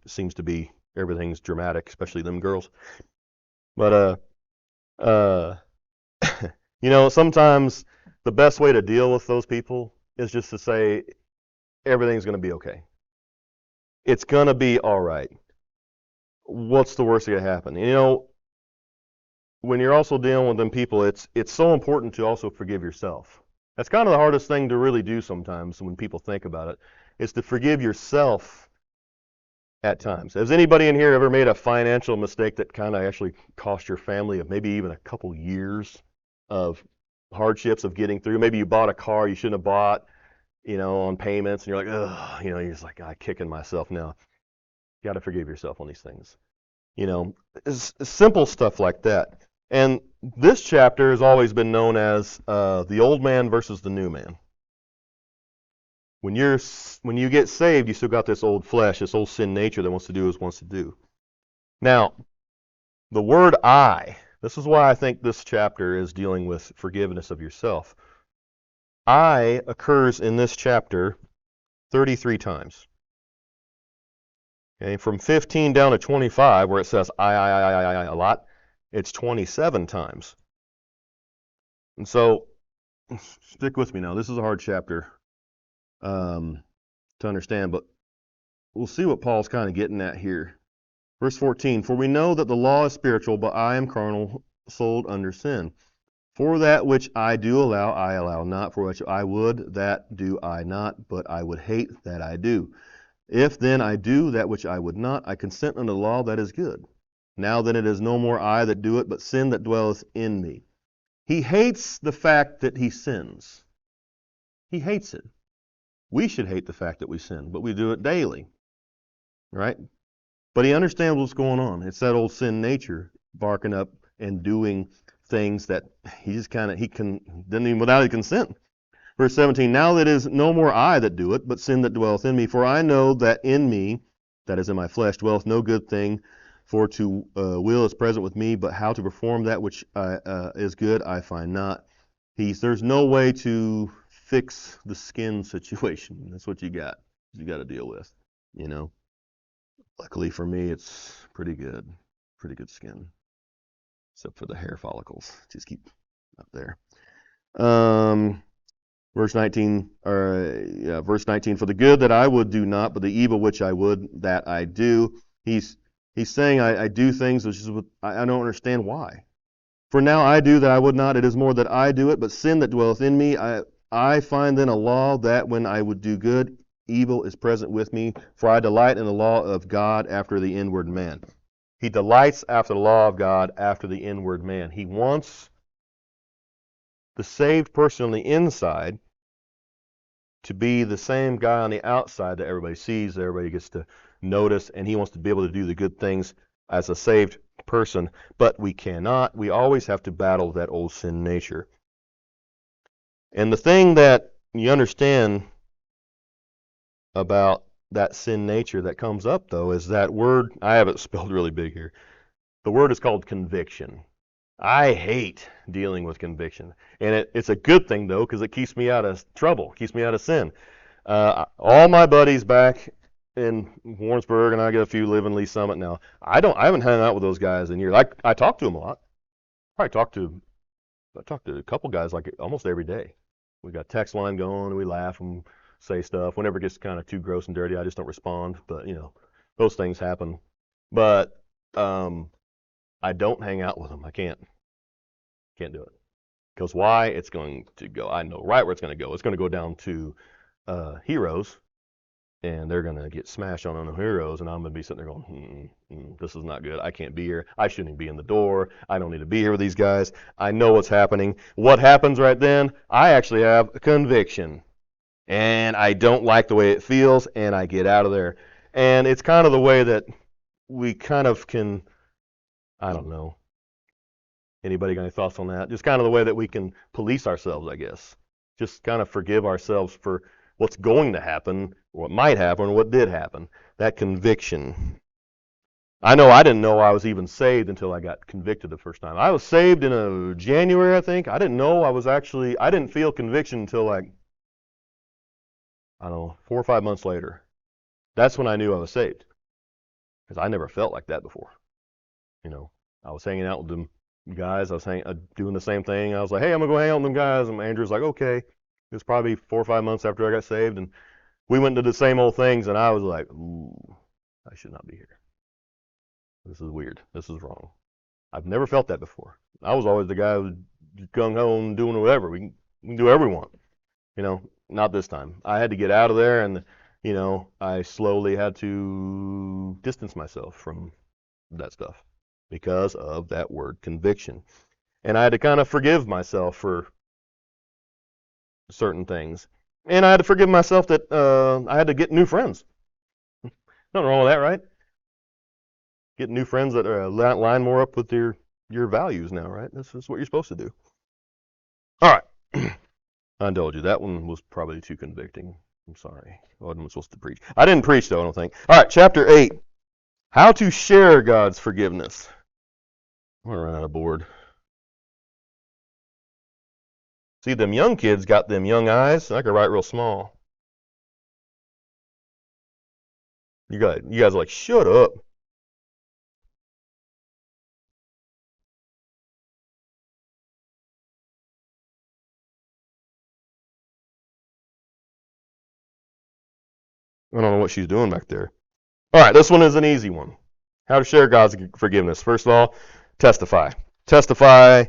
seems to be everything's dramatic, especially them girls. But uh, sometimes the best way to deal with those people is just to say everything's going to be okay. It's going to be all right. What's the worst that could happen? When you're also dealing with them people, it's so important to also forgive yourself. That's kind of the hardest thing to really do sometimes when people think about it, is to forgive yourself at times. Has anybody in here ever made a financial mistake that kind of actually cost your family of maybe even a couple years of hardships of getting through? Maybe you bought a car you shouldn't have bought, on payments, and you're like, ugh, you're just like, I'm kicking myself now. You got to forgive yourself on these things. It's simple stuff like that. And this chapter has always been known as the old man versus the new man. When you get saved, you still got this old flesh, this old sin nature that wants to do as wants to do. Now, the word I, this is why I think this chapter is dealing with forgiveness of yourself. I occurs in this chapter 33 times. Okay, from 15 down to 25, where it says I a lot, it's 27 times. And so, stick with me now. This is a hard chapter to understand, but we'll see what Paul's kind of getting at here. Verse 14, for we know that the law is spiritual, but I am carnal, sold under sin. For that which I do allow, I allow not. For which I would, that do I not, but I would hate that I do. If then I do that which I would not, I consent unto the law that is good. Now then it is no more I that do it, but sin that dwelleth in me. He hates the fact that he sins. He hates it. We should hate the fact that we sin, but we do it daily, right? But he understands what's going on. It's that old sin nature barking up and doing things that he just doesn't even without his consent. Verse 17, now that it is no more I that do it, but sin that dwelleth in me. For I know that in me, that is in my flesh, dwelleth no good thing. For to will is present with me, but how to perform that which is good I find not. There's no way to fix the skin situation. That's what you got. You got to deal with, Luckily for me, it's pretty good skin, except for the hair follicles. Just keep up there. Verse 19, verse 19, for the good that I would do not, but the evil which I would, that I do. He's saying I do things which is I don't understand why. For now I do that I would not, it is more that I do it, but sin that dwelleth in me, I find then a law that when I would do good, evil is present with me, for I delight in the law of God after the inward man. He delights after the law of God after the inward man. He wants the saved person on the inside to be the same guy on the outside that everybody sees, that everybody gets to notice, and he wants to be able to do the good things as a saved person. But we cannot. We always have to battle that old sin nature. And the thing that you understand about that sin nature that comes up, though, is that word, I have it spelled really big here. The word is called conviction. I hate dealing with conviction. And it's a good thing, though, because it keeps me out of trouble, keeps me out of sin. All my buddies back in Warrensburg, and I get a few live in Lee Summit now, I haven't hung out with those guys in years. I talk to them a lot. I talk to a couple guys like almost every day. We got text line going, and we laugh and say stuff. Whenever it gets kind of too gross and dirty, I just don't respond. But those things happen. But I don't hang out with them. I can't do it. Because why? It's going to go. I know right where it's going to go. It's going to go down to Heroes, and they're going to get smashed on the Heroes, and I'm going to be sitting there going, this is not good. I can't be here. I shouldn't even be in the door. I don't need to be here with these guys. I know what's happening. What happens right then? I actually have a conviction, and I don't like the way it feels, and I get out of there. And it's kind of the way that we kind of can, I don't know, Anybody got any thoughts on that? Just kind of the way that we can police ourselves, I guess. Just kind of forgive ourselves for what's going to happen, what might happen, what did happen. That conviction. I know I didn't know I was even saved until I got convicted the first time. I was saved in January, I think. I didn't know I didn't feel conviction until like, I don't know, 4 or 5 months later. That's when I knew I was saved. Because I never felt like that before. You know, I was hanging out with them guys. I was doing the same thing. I was like, hey, I'm going to go hang out with them guys. And Andrew's like, okay. It was probably 4 or 5 months after I got saved. And we went to the same old things. And I was like, ooh, I should not be here. This is weird. This is wrong. I've never felt that before. I was always the guy who was gung-ho and doing whatever. We can do whatever we want. You know, not this time. I had to get out of there, and, you know, I slowly had to distance myself from that stuff because of that word conviction. And I had to kind of forgive myself for certain things. And I had to forgive myself that I had to get new friends. Nothing wrong with that, right? Get new friends that line more up with your values now, right? This is what you're supposed to do. All right. I told you that one was probably too convicting. I'm sorry. I wasn't supposed to preach. I didn't preach, though, I don't think. All right, chapter 8. How to share God's forgiveness. I'm going to run out of board. See, them young kids got them young eyes. I could write real small. You guys are like, shut up. I don't know what she's doing back there. All right, this one is an easy one. How to share God's forgiveness. First of all, testify. Testify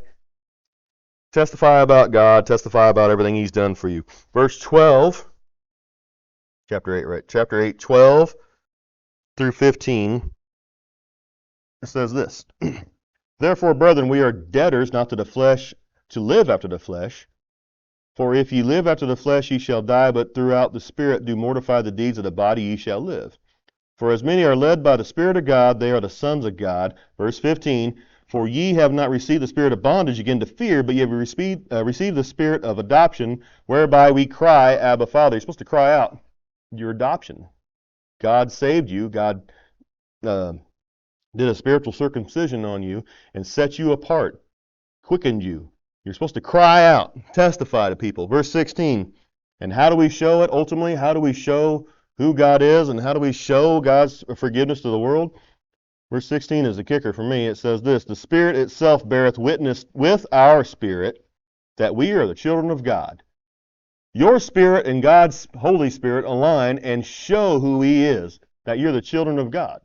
about God. Testify about everything He's done for you. Verse 12, chapter 8, right? Chapter 8, 12 through 15. It says this. Therefore, brethren, we are debtors not to the flesh, to live after the flesh. For if ye live after the flesh, ye shall die, but throughout the Spirit do mortify the deeds of the body, ye shall live. For as many are led by the Spirit of God, they are the sons of God. Verse 15, for ye have not received the spirit of bondage again to fear, but ye have received the spirit of adoption, whereby we cry, Abba, Father. You're supposed to cry out your adoption. God saved you. God did a spiritual circumcision on you and set you apart, quickened you. You're supposed to cry out, testify to people. Verse 16, and how do we show it ultimately? How do we show who God is, and how do we show God's forgiveness to the world? Verse 16 is the kicker for me. It says this, the Spirit itself beareth witness with our spirit that we are the children of God. Your spirit and God's Holy Spirit align and show who He is, that you're the children of God.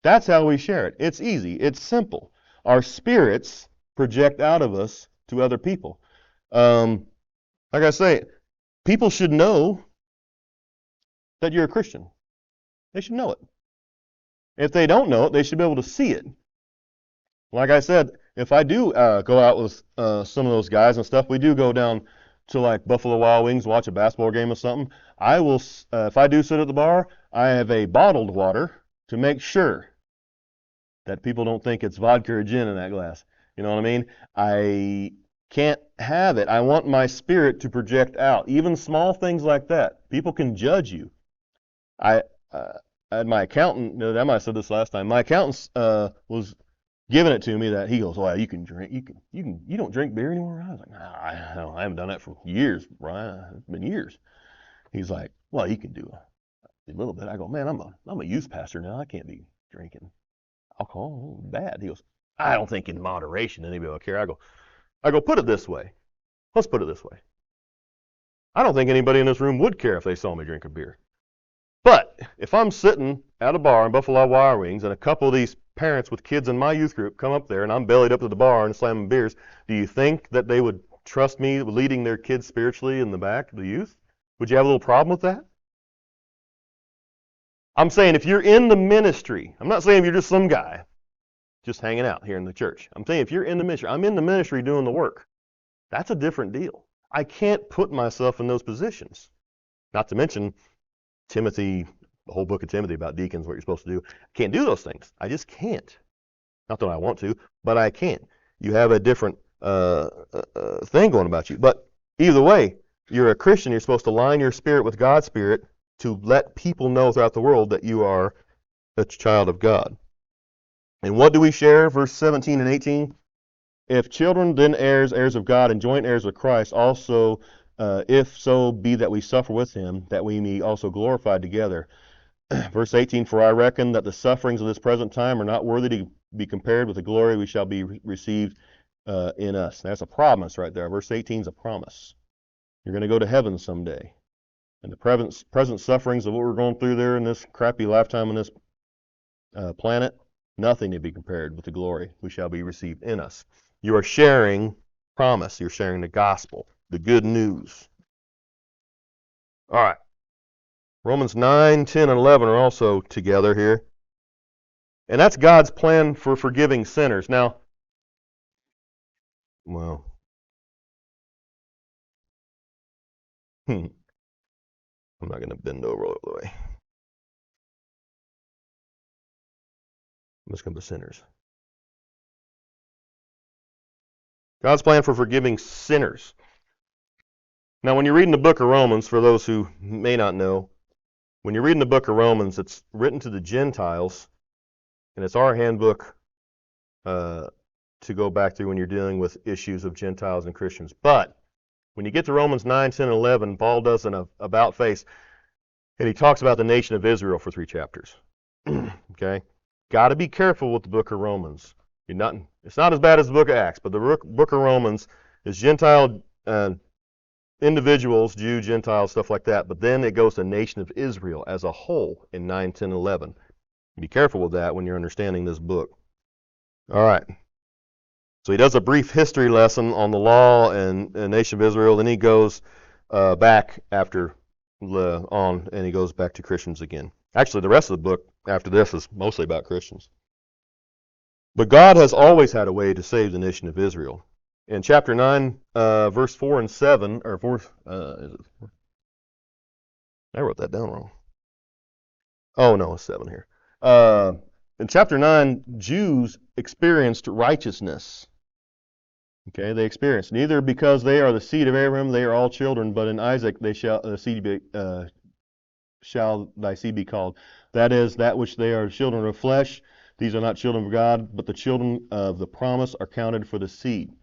That's how we share it. It's easy. It's simple. Our spirits project out of us to other people. Like I say, people should know that you're a Christian. They should know it. If they don't know it, they should be able to see it. Like I said, if I do go out with some of those guys and stuff, we do go down to like Buffalo Wild Wings, watch a basketball game or something. I will, if I do sit at the bar, I have a bottled water to make sure that people don't think it's vodka or gin in that glass. You know what I mean? I can't have it. I want my spirit to project out. Even small things like that. People can judge you. I had my accountant, I might have said this last time, my accountant was giving it to me that he goes, oh, you can drink, you don't drink beer anymore? I was like, nah, I haven't done that for years, Brian. It's been years. He's like, well, you can do a little bit. I go, man, I'm a youth pastor now. I can't be drinking alcohol. Bad. He goes, I don't think in moderation anybody will care. I go, put it this way. Let's put it this way. I don't think anybody in this room would care if they saw me drink a beer. But if I'm sitting at a bar in Buffalo Wild Wings and a couple of these parents with kids in my youth group come up there and I'm bellied up to the bar and slamming beers, do you think that they would trust me leading their kids spiritually in the back, the youth? Would you have a little problem with that? I'm saying if you're in the ministry, I'm not saying if you're just some guy just hanging out here in the church. I'm saying if you're in the ministry, I'm in the ministry doing the work. That's a different deal. I can't put myself in those positions. Not to mention Timothy, the whole book of Timothy about deacons, what you're supposed to do. I can't do those things. I just can't. Not that I want to, but I can't. you have a different thing going about you. But either way, you're a Christian. You're supposed to line your spirit with God's spirit to let people know throughout the world that you are a child of God. And what do we share? Verse 17 and 18. If children, then heirs, heirs of God, and joint heirs with Christ, also, if so be that we suffer with him, that we may also glorified together. Verse 18, for I reckon that the sufferings of this present time are not worthy to be compared with the glory we shall be received in us. That's a promise right there. Verse 18 is a promise. You're going to go to heaven someday. And the present sufferings of what we're going through there in this crappy lifetime on this planet, nothing to be compared with the glory we shall be received in us. You are sharing promise. You're sharing the gospel, the good news. All right. Romans 9, 10, and 11 are also together here. And that's God's plan for forgiving sinners. Now, well, I'm not going to bend over all the way. Let's come to sinners. God's plan for forgiving sinners. Now, when you're reading the book of Romans, for those who may not know, when you're reading the book of Romans, it's written to the Gentiles, and it's our handbook to go back through when you're dealing with issues of Gentiles and Christians. But when you get to Romans 9, 10, and 11, Paul does an about face, and he talks about the nation of Israel for 3 chapters. Okay? Got to be careful with the book of Romans. It's not as bad as the book of Acts, but the book of Romans is Gentile individuals, Jew, Gentile, stuff like that. But then it goes to the nation of Israel as a whole in 9, 10, 11. Be careful with that when you're understanding this book. All right. So he does a brief history lesson on the law and the nation of Israel. Then he goes back after and he goes back to Christians again. Actually, the rest of the book after this is mostly about Christians. But God has always had a way to save the nation of Israel. In chapter 9, verse 4 and 7, or 4, I wrote that down wrong. Oh, no, it's 7 here. In chapter 9, Jews experienced righteousness. Okay, they experienced neither because they are the seed of Abraham, they are all children, but in Isaac they shall thy seed be called. That is, that which they are children of flesh. These are not children of God, but the children of the promise are counted for the seed.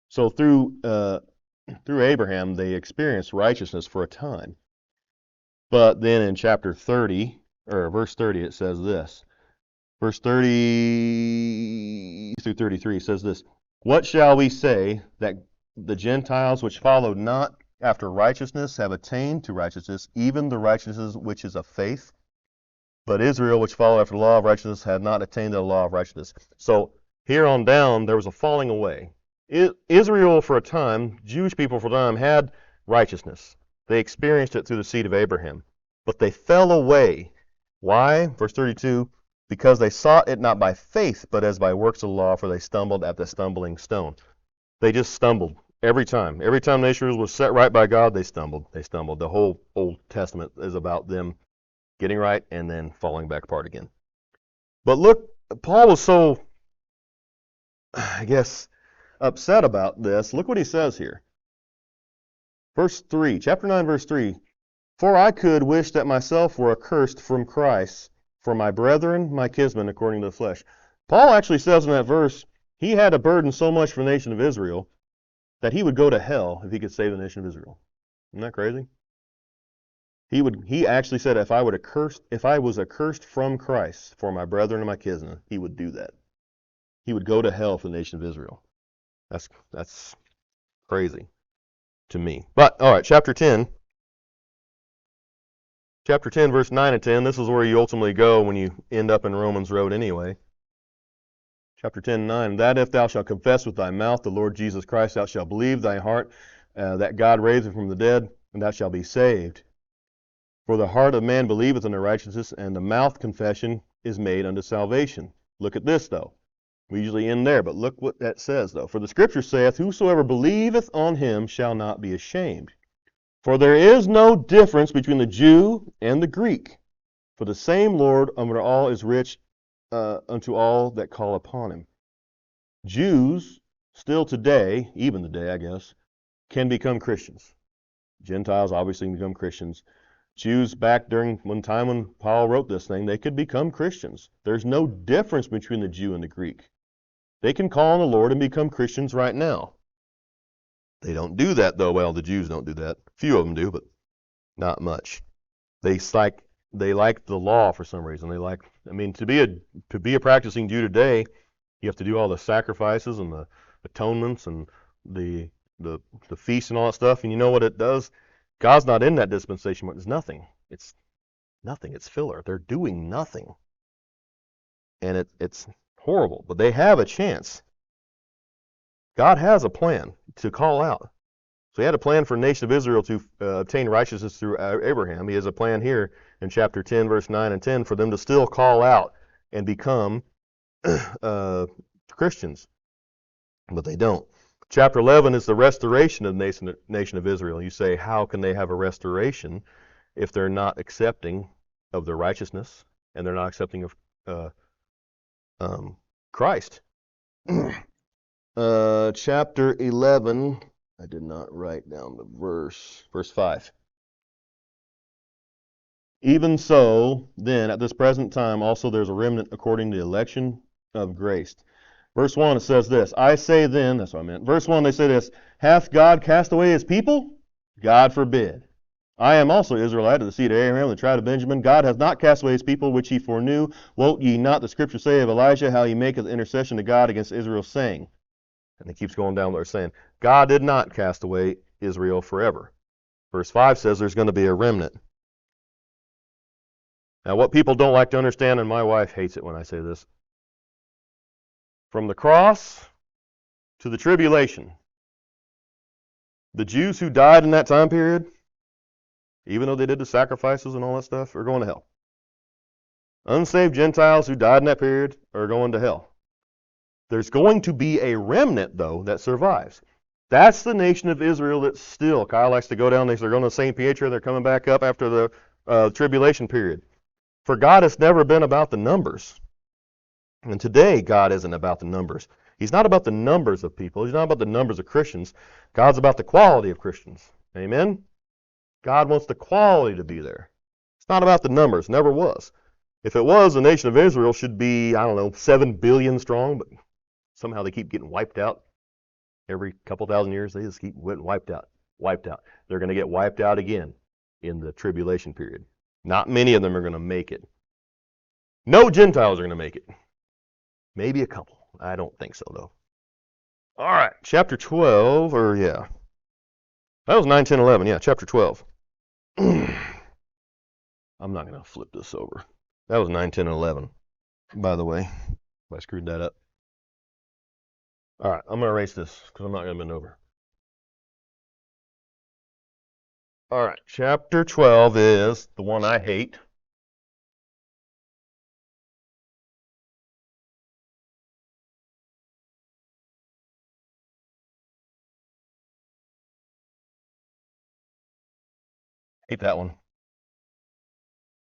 So through Abraham, they experienced righteousness for a time. But then in chapter 30, or verse 30, it says this. Verse 30 through 33 says this. What shall we say that the Gentiles which followed not after righteousness have attained to righteousness, even the righteousness which is of faith? But Israel, which followed after the law of righteousness, had not attained to the law of righteousness. So here on down, there was a falling away. Israel for a time, Jewish people for a time, had righteousness. They experienced it through the seed of Abraham. But they fell away. Why? Verse 32, because they sought it not by faith, but as by works of the law, for they stumbled at the stumbling stone. They just stumbled every time. Every time Israel was set right by God, they stumbled. They stumbled. The whole Old Testament is about them getting right and then falling back apart again. But look, Paul was so, I guess, upset about this. Look what he says here. Verse 3, chapter 9, verse 3. For I could wish that myself were accursed from Christ for my brethren, my kinsmen, according to the flesh. Paul actually says in that verse, he had a burden so much for the nation of Israel that he would go to hell if he could save the nation of Israel. Isn't that crazy? He actually said if I was accursed from Christ for my brethren and my kinsmen, he would do that. He would go to hell for the nation of Israel. That's crazy to me. But all right, chapter 10, verse 9 and 10. This is where you ultimately go when you end up in Romans Road anyway. Chapter 10, 9. That if thou shalt confess with thy mouth the Lord Jesus Christ, thou shalt believe thy heart that God raised him from the dead, and thou shalt be saved. For the heart of man believeth unto righteousness, and the mouth confession is made unto salvation. Look at this, though. We usually end there, but look what that says, though. For the Scripture saith, whosoever believeth on him shall not be ashamed. For there is no difference between the Jew and the Greek. For the same Lord over all is rich unto all that call upon him. Jews still today, even today, I guess, can become Christians. Gentiles obviously can become Christians. Jews back during one time when Paul wrote this thing, they could become Christians. There's no difference between the Jew and the Greek. They can call on the Lord and become Christians right now. They don't do that though. Well, the Jews don't do that. Few of them do, but not much. They like the law for some reason. To be a practicing Jew today, you have to do all the sacrifices and the atonements and the feasts and all that stuff. And you know what it does? God's not in that dispensation. It's nothing. It's nothing. It's filler. They're doing nothing. And it's horrible. But they have a chance. God has a plan to call out. So he had a plan for the nation of Israel to obtain righteousness through Abraham. He has a plan here in chapter 10, verse 9 and 10 for them to still call out and become Christians. But they don't. Chapter 11 is the restoration of the nation of Israel. You say, how can they have a restoration if they're not accepting of their righteousness and they're not accepting of Christ? Chapter 11, I did not write down the verse 5. Even so, then, at this present time, also there's a remnant according to the election of grace. Verse 1, it says this, I say then, that's what I meant. Verse 1, they say this, hath God cast away his people? God forbid. I am also Israelite of the seed of Abraham, the tribe of Benjamin. God hath not cast away his people, which he foreknew. Wot ye not the scripture say of Elijah, how he maketh intercession to God against Israel, saying, and it keeps going down what they're saying, God did not cast away Israel forever. Verse 5 says there's going to be a remnant. Now, what people don't like to understand, and my wife hates it when I say this, from the cross to the tribulation, the Jews who died in that time period, even though they did the sacrifices and all that stuff, are going to hell. Unsaved Gentiles who died in that period are going to hell. There's going to be a remnant, though, that survives. That's the nation of Israel that's still, Kyle likes to go down, they're going to St. Pietro, they're coming back up after the tribulation period. For God has never been about the numbers. And today, God isn't about the numbers. He's not about the numbers of people. He's not about the numbers of Christians. God's about the quality of Christians. Amen? God wants the quality to be there. It's not about the numbers. Never was. If it was, the nation of Israel should be, 7 billion strong, but somehow they keep getting wiped out. Every couple thousand years, they just keep getting wiped out. Wiped out. They're going to get wiped out again in the tribulation period. Not many of them are going to make it. No Gentiles are going to make it. Maybe a couple. I don't think so, though. All right, chapter 12, That was 9, 10, 11. Yeah, chapter 12. I'm not going to flip this over. That was 9, 10, and 11, by the way. I screwed that up. All right, I'm going to erase this because I'm not going to bend over. All right, chapter 12 is the one I hate. Hate that one.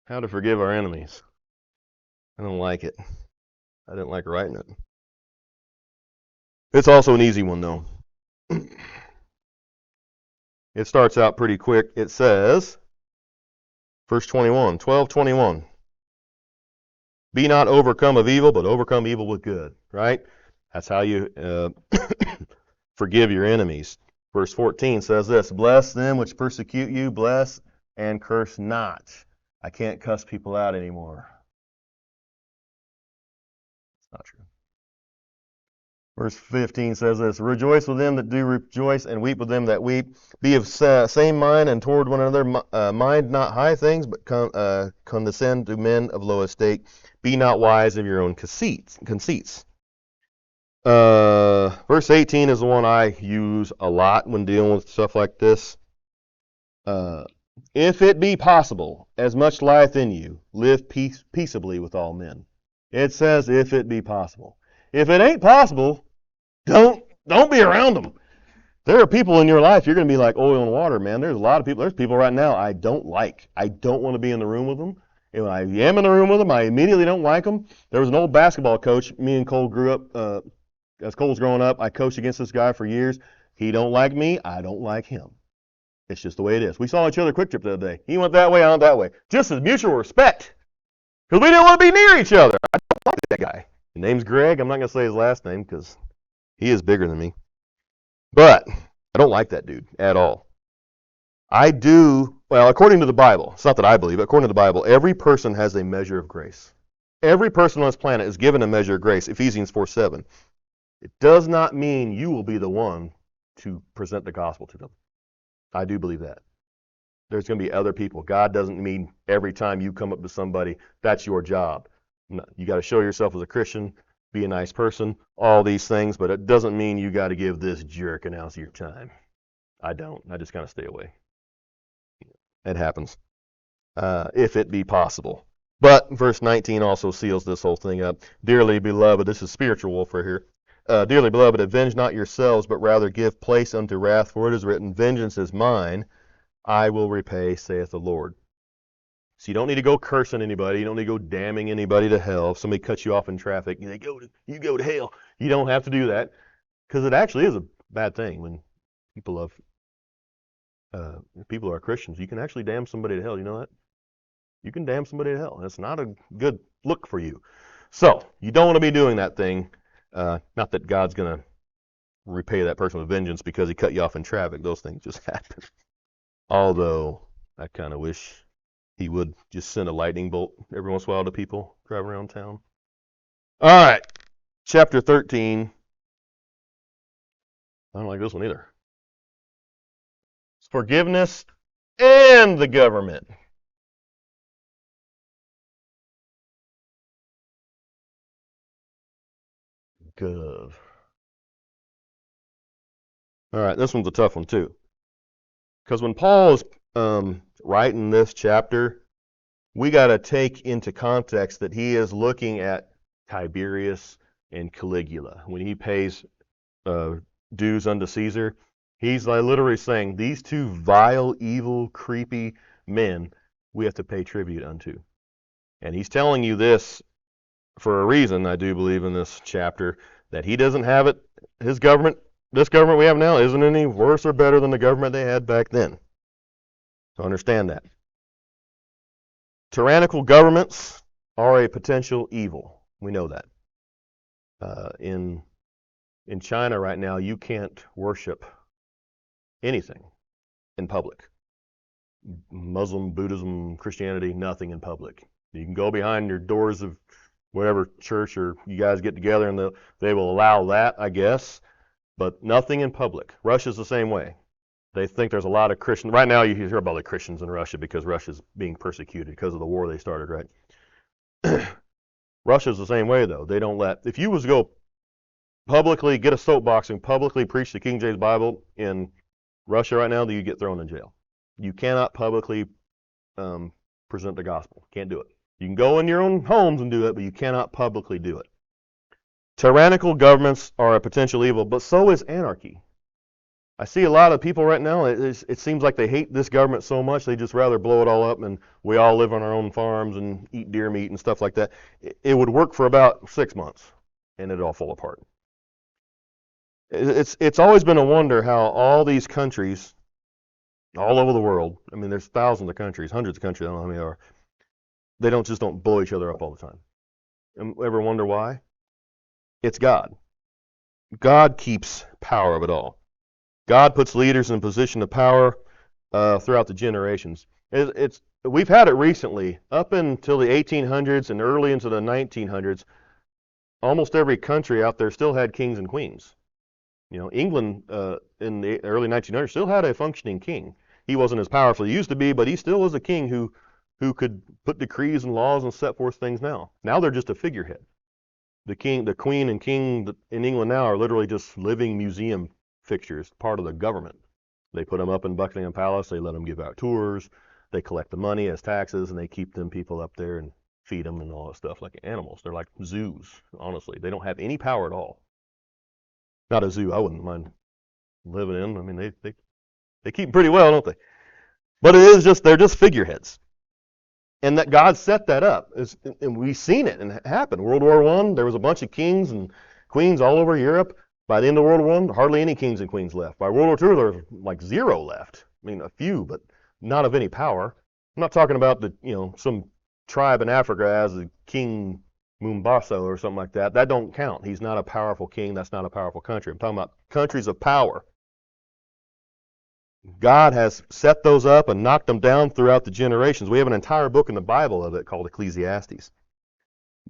How to forgive our enemies. I don't like it. I didn't like writing it. It's also an easy one, though. It starts out pretty quick. It says, verse 21, 12:21. Be not overcome of evil, but overcome evil with good. Right? That's how you forgive your enemies. Verse 14 says this, bless them which persecute you, bless and curse not. I can't cuss people out anymore. It's not true. Verse 15 says this, rejoice with them that do rejoice, and weep with them that weep. Be of same mind and toward one another. Mind not high things, but condescend to men of low estate. Be not wise of your own conceits. Verse 18 is the one I use a lot when dealing with stuff like this. If it be possible, as much lieth in you, live peaceably with all men. It says, if it be possible. If it ain't possible, don't be around them. There are people in your life, you're going to be like oil and water, man. There's a lot of people. There's people right now I don't like. I don't want to be in the room with them. And when I am in the room with them, I immediately don't like them. There was an old basketball coach. Me and Cole grew up as Cole's growing up, I coached against this guy for years. He don't like me. I don't like him. It's just the way it is. We saw each other Quick Trip the other day. He went that way, I went that way. Just as mutual respect. Because we didn't want to be near each other. I don't like that guy. His name's Greg. I'm not going to say his last name because he is bigger than me. But I don't like that dude at all. I do, well, according to the Bible, it's not that I believe it, according to the Bible, every person has a measure of grace. Every person on this planet is given a measure of grace, Ephesians 4:7. It does not mean you will be the one to present the gospel to them. I do believe that. There's going to be other people. God doesn't mean every time you come up to somebody, that's your job. No, you got to show yourself as a Christian, be a nice person, all these things, but it doesn't mean you got to give this jerk an ounce of your time. I don't. I just kind of stay away. It happens, if it be possible. But verse 19 also seals this whole thing up. Dearly beloved, this is spiritual warfare here. Dearly beloved, avenge not yourselves, but rather give place unto wrath, for it is written, vengeance is mine, I will repay, saith the Lord. So you don't need to go cursing anybody. You don't need to go damning anybody to hell. If somebody cuts you off in traffic, you go to hell. You don't have to do that, because it actually is a bad thing when people are Christians. You can actually damn somebody to hell. You know that? You can damn somebody to hell. That's not a good look for you. So you don't want to be doing that thing. Not that God's going to repay that person with vengeance because he cut you off in traffic. Those things just happen. Although I kind of wish he would just send a lightning bolt every once in a while to people driving around town. All right, chapter 13. I don't like this one either. It's forgiveness and the government. Gov. All right, this one's a tough one too. Because when Paul is writing this chapter, we got to take into context that he is looking at Tiberius and Caligula. When he pays dues unto Caesar, he's literally saying these two vile, evil, creepy men we have to pay tribute unto. And he's telling you this for a reason, I do believe in this chapter, that he doesn't have it, his government, this government we have now isn't any worse or better than the government they had back then. So understand that. Tyrannical governments are a potential evil. We know that. In China right now, you can't worship anything in public. Muslim, Buddhism, Christianity, nothing in public. You can go behind your doors of whatever church or you guys get together and they will allow that, I guess, but nothing in public. Russia's the same way. They think there's a lot of Christians. Right now you hear about the Christians in Russia because Russia's being persecuted because of the war they started, right? Russia's the same way, though. They don't let, if you was to go publicly, get a soapbox and publicly preach the King James Bible in Russia right now, you get thrown in jail. You cannot publicly present the gospel. Can't do it. You can go in your own homes and do it, but you cannot publicly do it. Tyrannical governments are a potential evil, but so is anarchy. I see a lot of people right now, it seems like they hate this government so much, they just rather blow it all up and we all live on our own farms and eat deer meat and stuff like that. It would work for about 6 months, and it'd all fall apart. It's always been a wonder how all these countries, all over the world, I mean, there's thousands of countries, hundreds of countries, I don't know how many there are, they don't blow each other up all the time. And ever wonder why? It's God. God keeps power of it all. God puts leaders in a position of power throughout the generations. We've had it recently, up until the 1800s and early into the 1900s. Almost every country out there still had kings and queens. You know, England in the early 1900s still had a functioning king. He wasn't as powerful as he used to be, but he still was a king who could put decrees and laws and set forth things now. Now they're just a figurehead. The king, the queen and king in England now are literally just living museum fixtures, part of the government. They put them up in Buckingham Palace, they let them give out tours, they collect the money as taxes, and they keep them people up there and feed them and all that stuff like animals. They're like zoos, honestly. They don't have any power at all. Not a zoo I wouldn't mind living in. I mean, they keep pretty well, don't they? But it is just, they're just figureheads. And that God set that up, and we've seen it and it happened. World War I, there was a bunch of kings and queens all over Europe. By the end of World War I, hardly any kings and queens left. By World War II, there were like 0 left. I mean, a few, but not of any power. I'm not talking about some tribe in Africa as a King Mombasa or something like that. That don't count. He's not a powerful king. That's not a powerful country. I'm talking about countries of power. God has set those up and knocked them down throughout the generations. We have an entire book in the Bible of it called Ecclesiastes.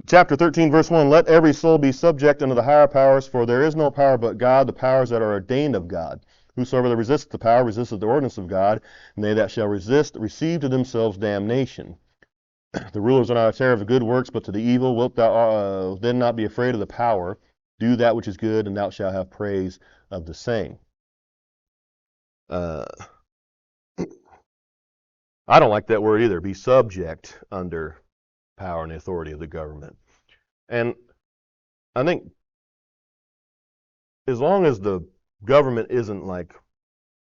Chapter 13, verse 1, let every soul be subject unto the higher powers, for there is no power but God, the powers that are ordained of God. Whosoever that resisteth the power resisteth the ordinance of God, and they that shall resist receive to themselves damnation. The rulers are not a terror of the good works, but to the evil. Wilt thou then not be afraid of the power? Do that which is good, and thou shalt have praise of the same. I don't like that word either, be subject under power and the authority of the government. And I think as long as the government isn't like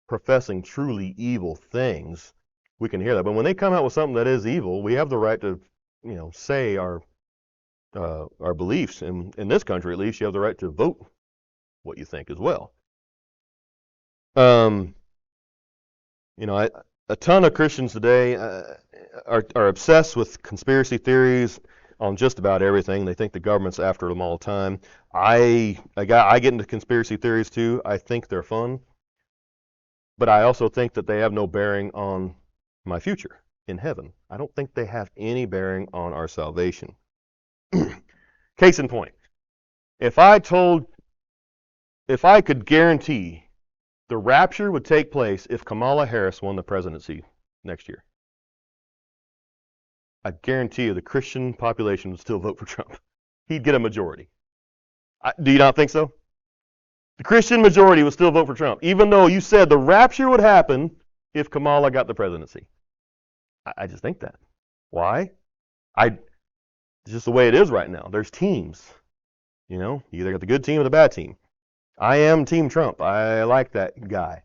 professing truly evil things, we can hear that. But when they come out with something that is evil, we have the right to, say our beliefs. And in this country, at least, you have the right to vote what you think as well. A ton of Christians today are obsessed with conspiracy theories on just about everything. They think the government's after them all the time. I get into conspiracy theories too. I think they're fun, but I also think that they have no bearing on my future in heaven. I don't think they have any bearing on our salvation. Case in point, if I could guarantee the rapture would take place if Kamala Harris won the presidency next year, I guarantee you the Christian population would still vote for Trump. He'd get a majority. Do you not think so? The Christian majority would still vote for Trump, even though you said the rapture would happen if Kamala got the presidency. I just think that. Why? It's just the way it is right now. There's teams. You either got the good team or the bad team. I am Team Trump. I like that guy.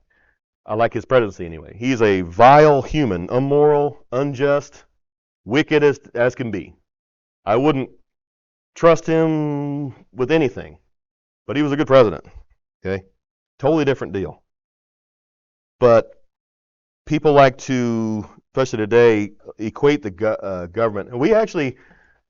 I like his presidency anyway. He's a vile human, immoral, unjust, wicked as can be. I wouldn't trust him with anything, but he was a good president. Okay? Totally different deal. But people like to, especially today, equate the government. And we actually,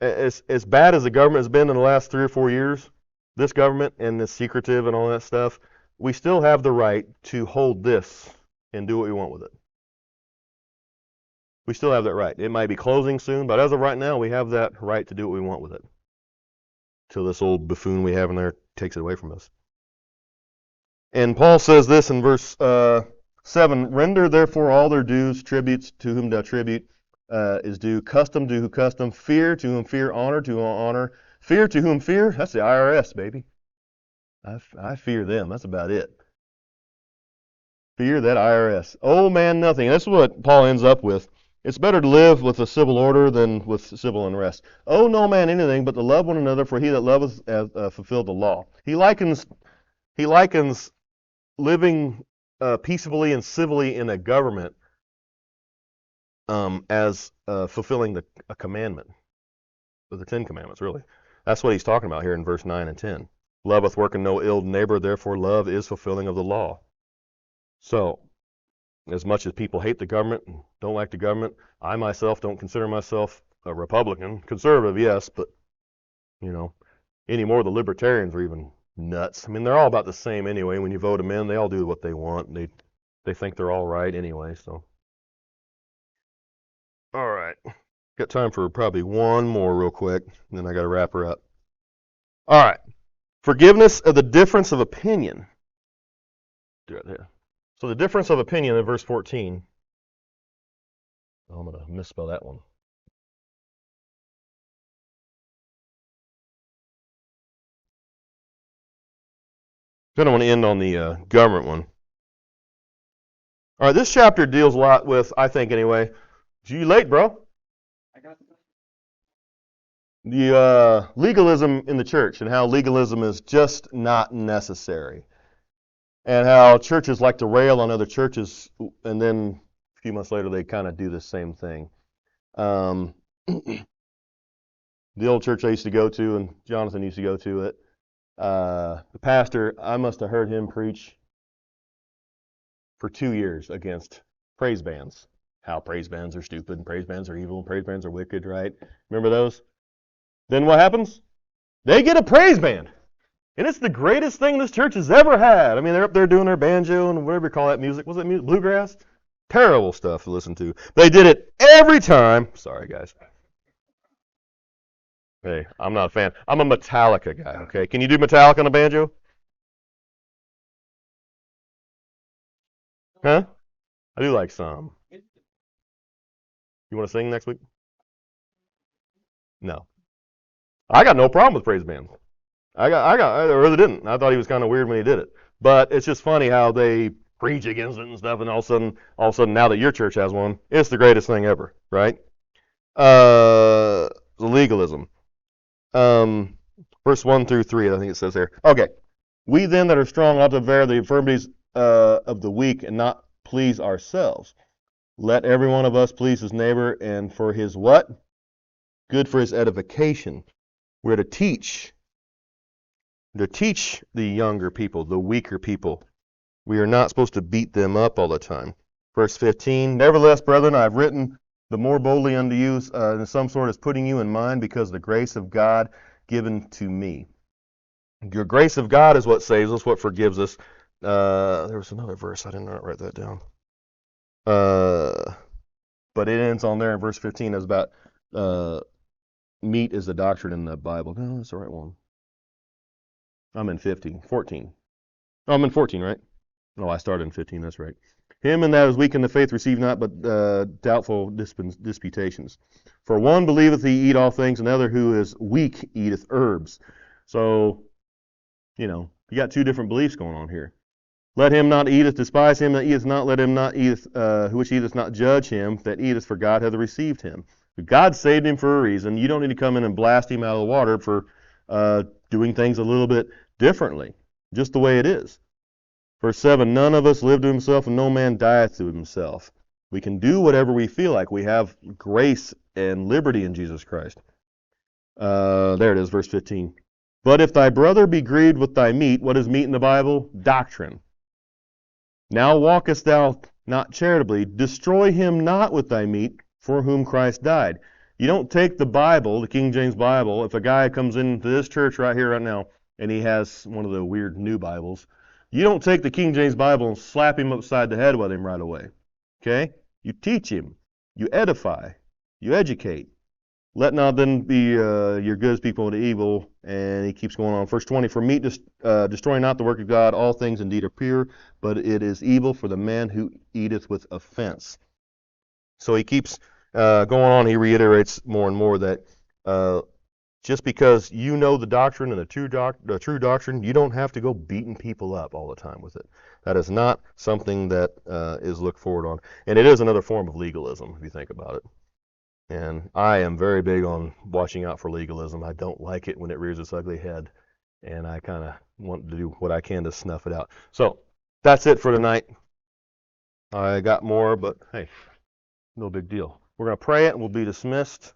as bad as the government has been in the last 3 or 4 years, this government and this secretive and all that stuff, we still have the right to hold this and do what we want with it. We still have that right. It might be closing soon, but as of right now, we have that right to do what we want with it. Till this old buffoon we have in there takes it away from us. And Paul says this in verse 7, render therefore all their dues, tributes to whom thou tribute is due, custom to whom custom, fear to whom fear, honor to whom honor. Fear to whom fear? That's the IRS, baby. I fear them. That's about it. Fear that IRS. Oh man, nothing. That's what Paul ends up with. It's better to live with a civil order than with civil unrest. Oh no man anything but to love one another, for he that loveth hath fulfilled the law. He likens living peaceably and civilly in a government as fulfilling a commandment. The 10 Commandments, really. That's what he's talking about here in verse 9 and 10. Loveth working no ill neighbor, therefore love is fulfilling of the law. So, as much as people hate the government and don't like the government, I myself don't consider myself a Republican. Conservative, yes, but, anymore the libertarians are even nuts. I mean, they're all about the same anyway. When you vote them in, they all do what they want. And they think they're all right anyway, so. All right. Got time for probably one more real quick, and then I got to wrap her up. All right. Forgiveness of the difference of opinion. Do it there. So the difference of opinion in verse 14. Oh, I'm going to misspell that one. Then I want to end on the government one. All right, this chapter deals a lot with, I think anyway, you late, bro? The legalism in the church and how legalism is just not necessary. And how churches like to rail on other churches, and then a few months later they kind of do the same thing. The old church I used to go to, and Jonathan used to go to it, The pastor, I must have heard him preach for 2 years against praise bands. How praise bands are stupid, and praise bands are evil, and praise bands are wicked, right? Remember those? Then what happens? They get a praise band. And it's the greatest thing this church has ever had. I mean, they're up there doing their banjo and whatever you call that music. Was it music? Bluegrass? Terrible stuff to listen to. They did it every time. Sorry, guys. Hey, I'm not a fan. I'm a Metallica guy, okay? Can you do Metallica on a banjo? Huh? I do like some. You want to sing next week? No. I got no problem with praise bands. I really didn't. I thought he was kind of weird when he did it. But it's just funny how they preach against it and stuff, and all of a sudden, now that your church has one, it's the greatest thing ever, right? Legalism. Verse 1 through 3, I think it says there. Okay. We then that are strong ought to bear the infirmities of the weak and not please ourselves. Let every one of us please his neighbor, and for his what? Good for his edification. We're to teach the younger people, the weaker people. We are not supposed to beat them up all the time. Verse 15, nevertheless, brethren, I have written the more boldly unto you in some sort as putting you in mind, because the grace of God given to me. Your grace of God is what saves us, what forgives us. There was another verse. I didn't write that down. But it ends on there in verse 15. It's about meat is the doctrine in the Bible. No, that's the right one. I'm in 14. Oh, I'm in 14, right? No, I started in 15. That's right. Him and that is weak in the faith receive not, but doubtful disputations. For one believeth he eat all things, and another who is weak eateth herbs. So, you got two different beliefs going on here. Let him not eateth, despise him that eateth not. Let him not eateth, which eateth not, judge him that eateth, for God hath received him. God saved him for a reason. You don't need to come in and blast him out of the water for doing things a little bit differently, just the way it is. Verse 7, none of us live to himself, and no man dieth to himself. We can do whatever we feel like. We have grace and liberty in Jesus Christ. There it is, verse 15. But if thy brother be grieved with thy meat, what is meat in the Bible? Doctrine. Now walkest thou not charitably, destroy him not with thy meat, for whom Christ died. You don't take the Bible, the King James Bible, if a guy comes into this church right here, right now, and he has one of the weird new Bibles, you don't take the King James Bible and slap him upside the head with him right away. Okay? You teach him. You edify. You educate. Let not then be your good as people into evil. And he keeps going on. Verse 20, for meat destroy not the work of God. All things indeed are pure, but it is evil for the man who eateth with offense. So he keeps going on. He reiterates more and more that just because you know the doctrine and the true doctrine, you don't have to go beating people up all the time with it. That is not something that is looked forward on. And it is another form of legalism, if you think about it. And I am very big on watching out for legalism. I don't like it when it rears its ugly head. And I kind of want to do what I can to snuff it out. So that's it for tonight. I got more, but hey, no big deal. We're going to pray it and we'll be dismissed.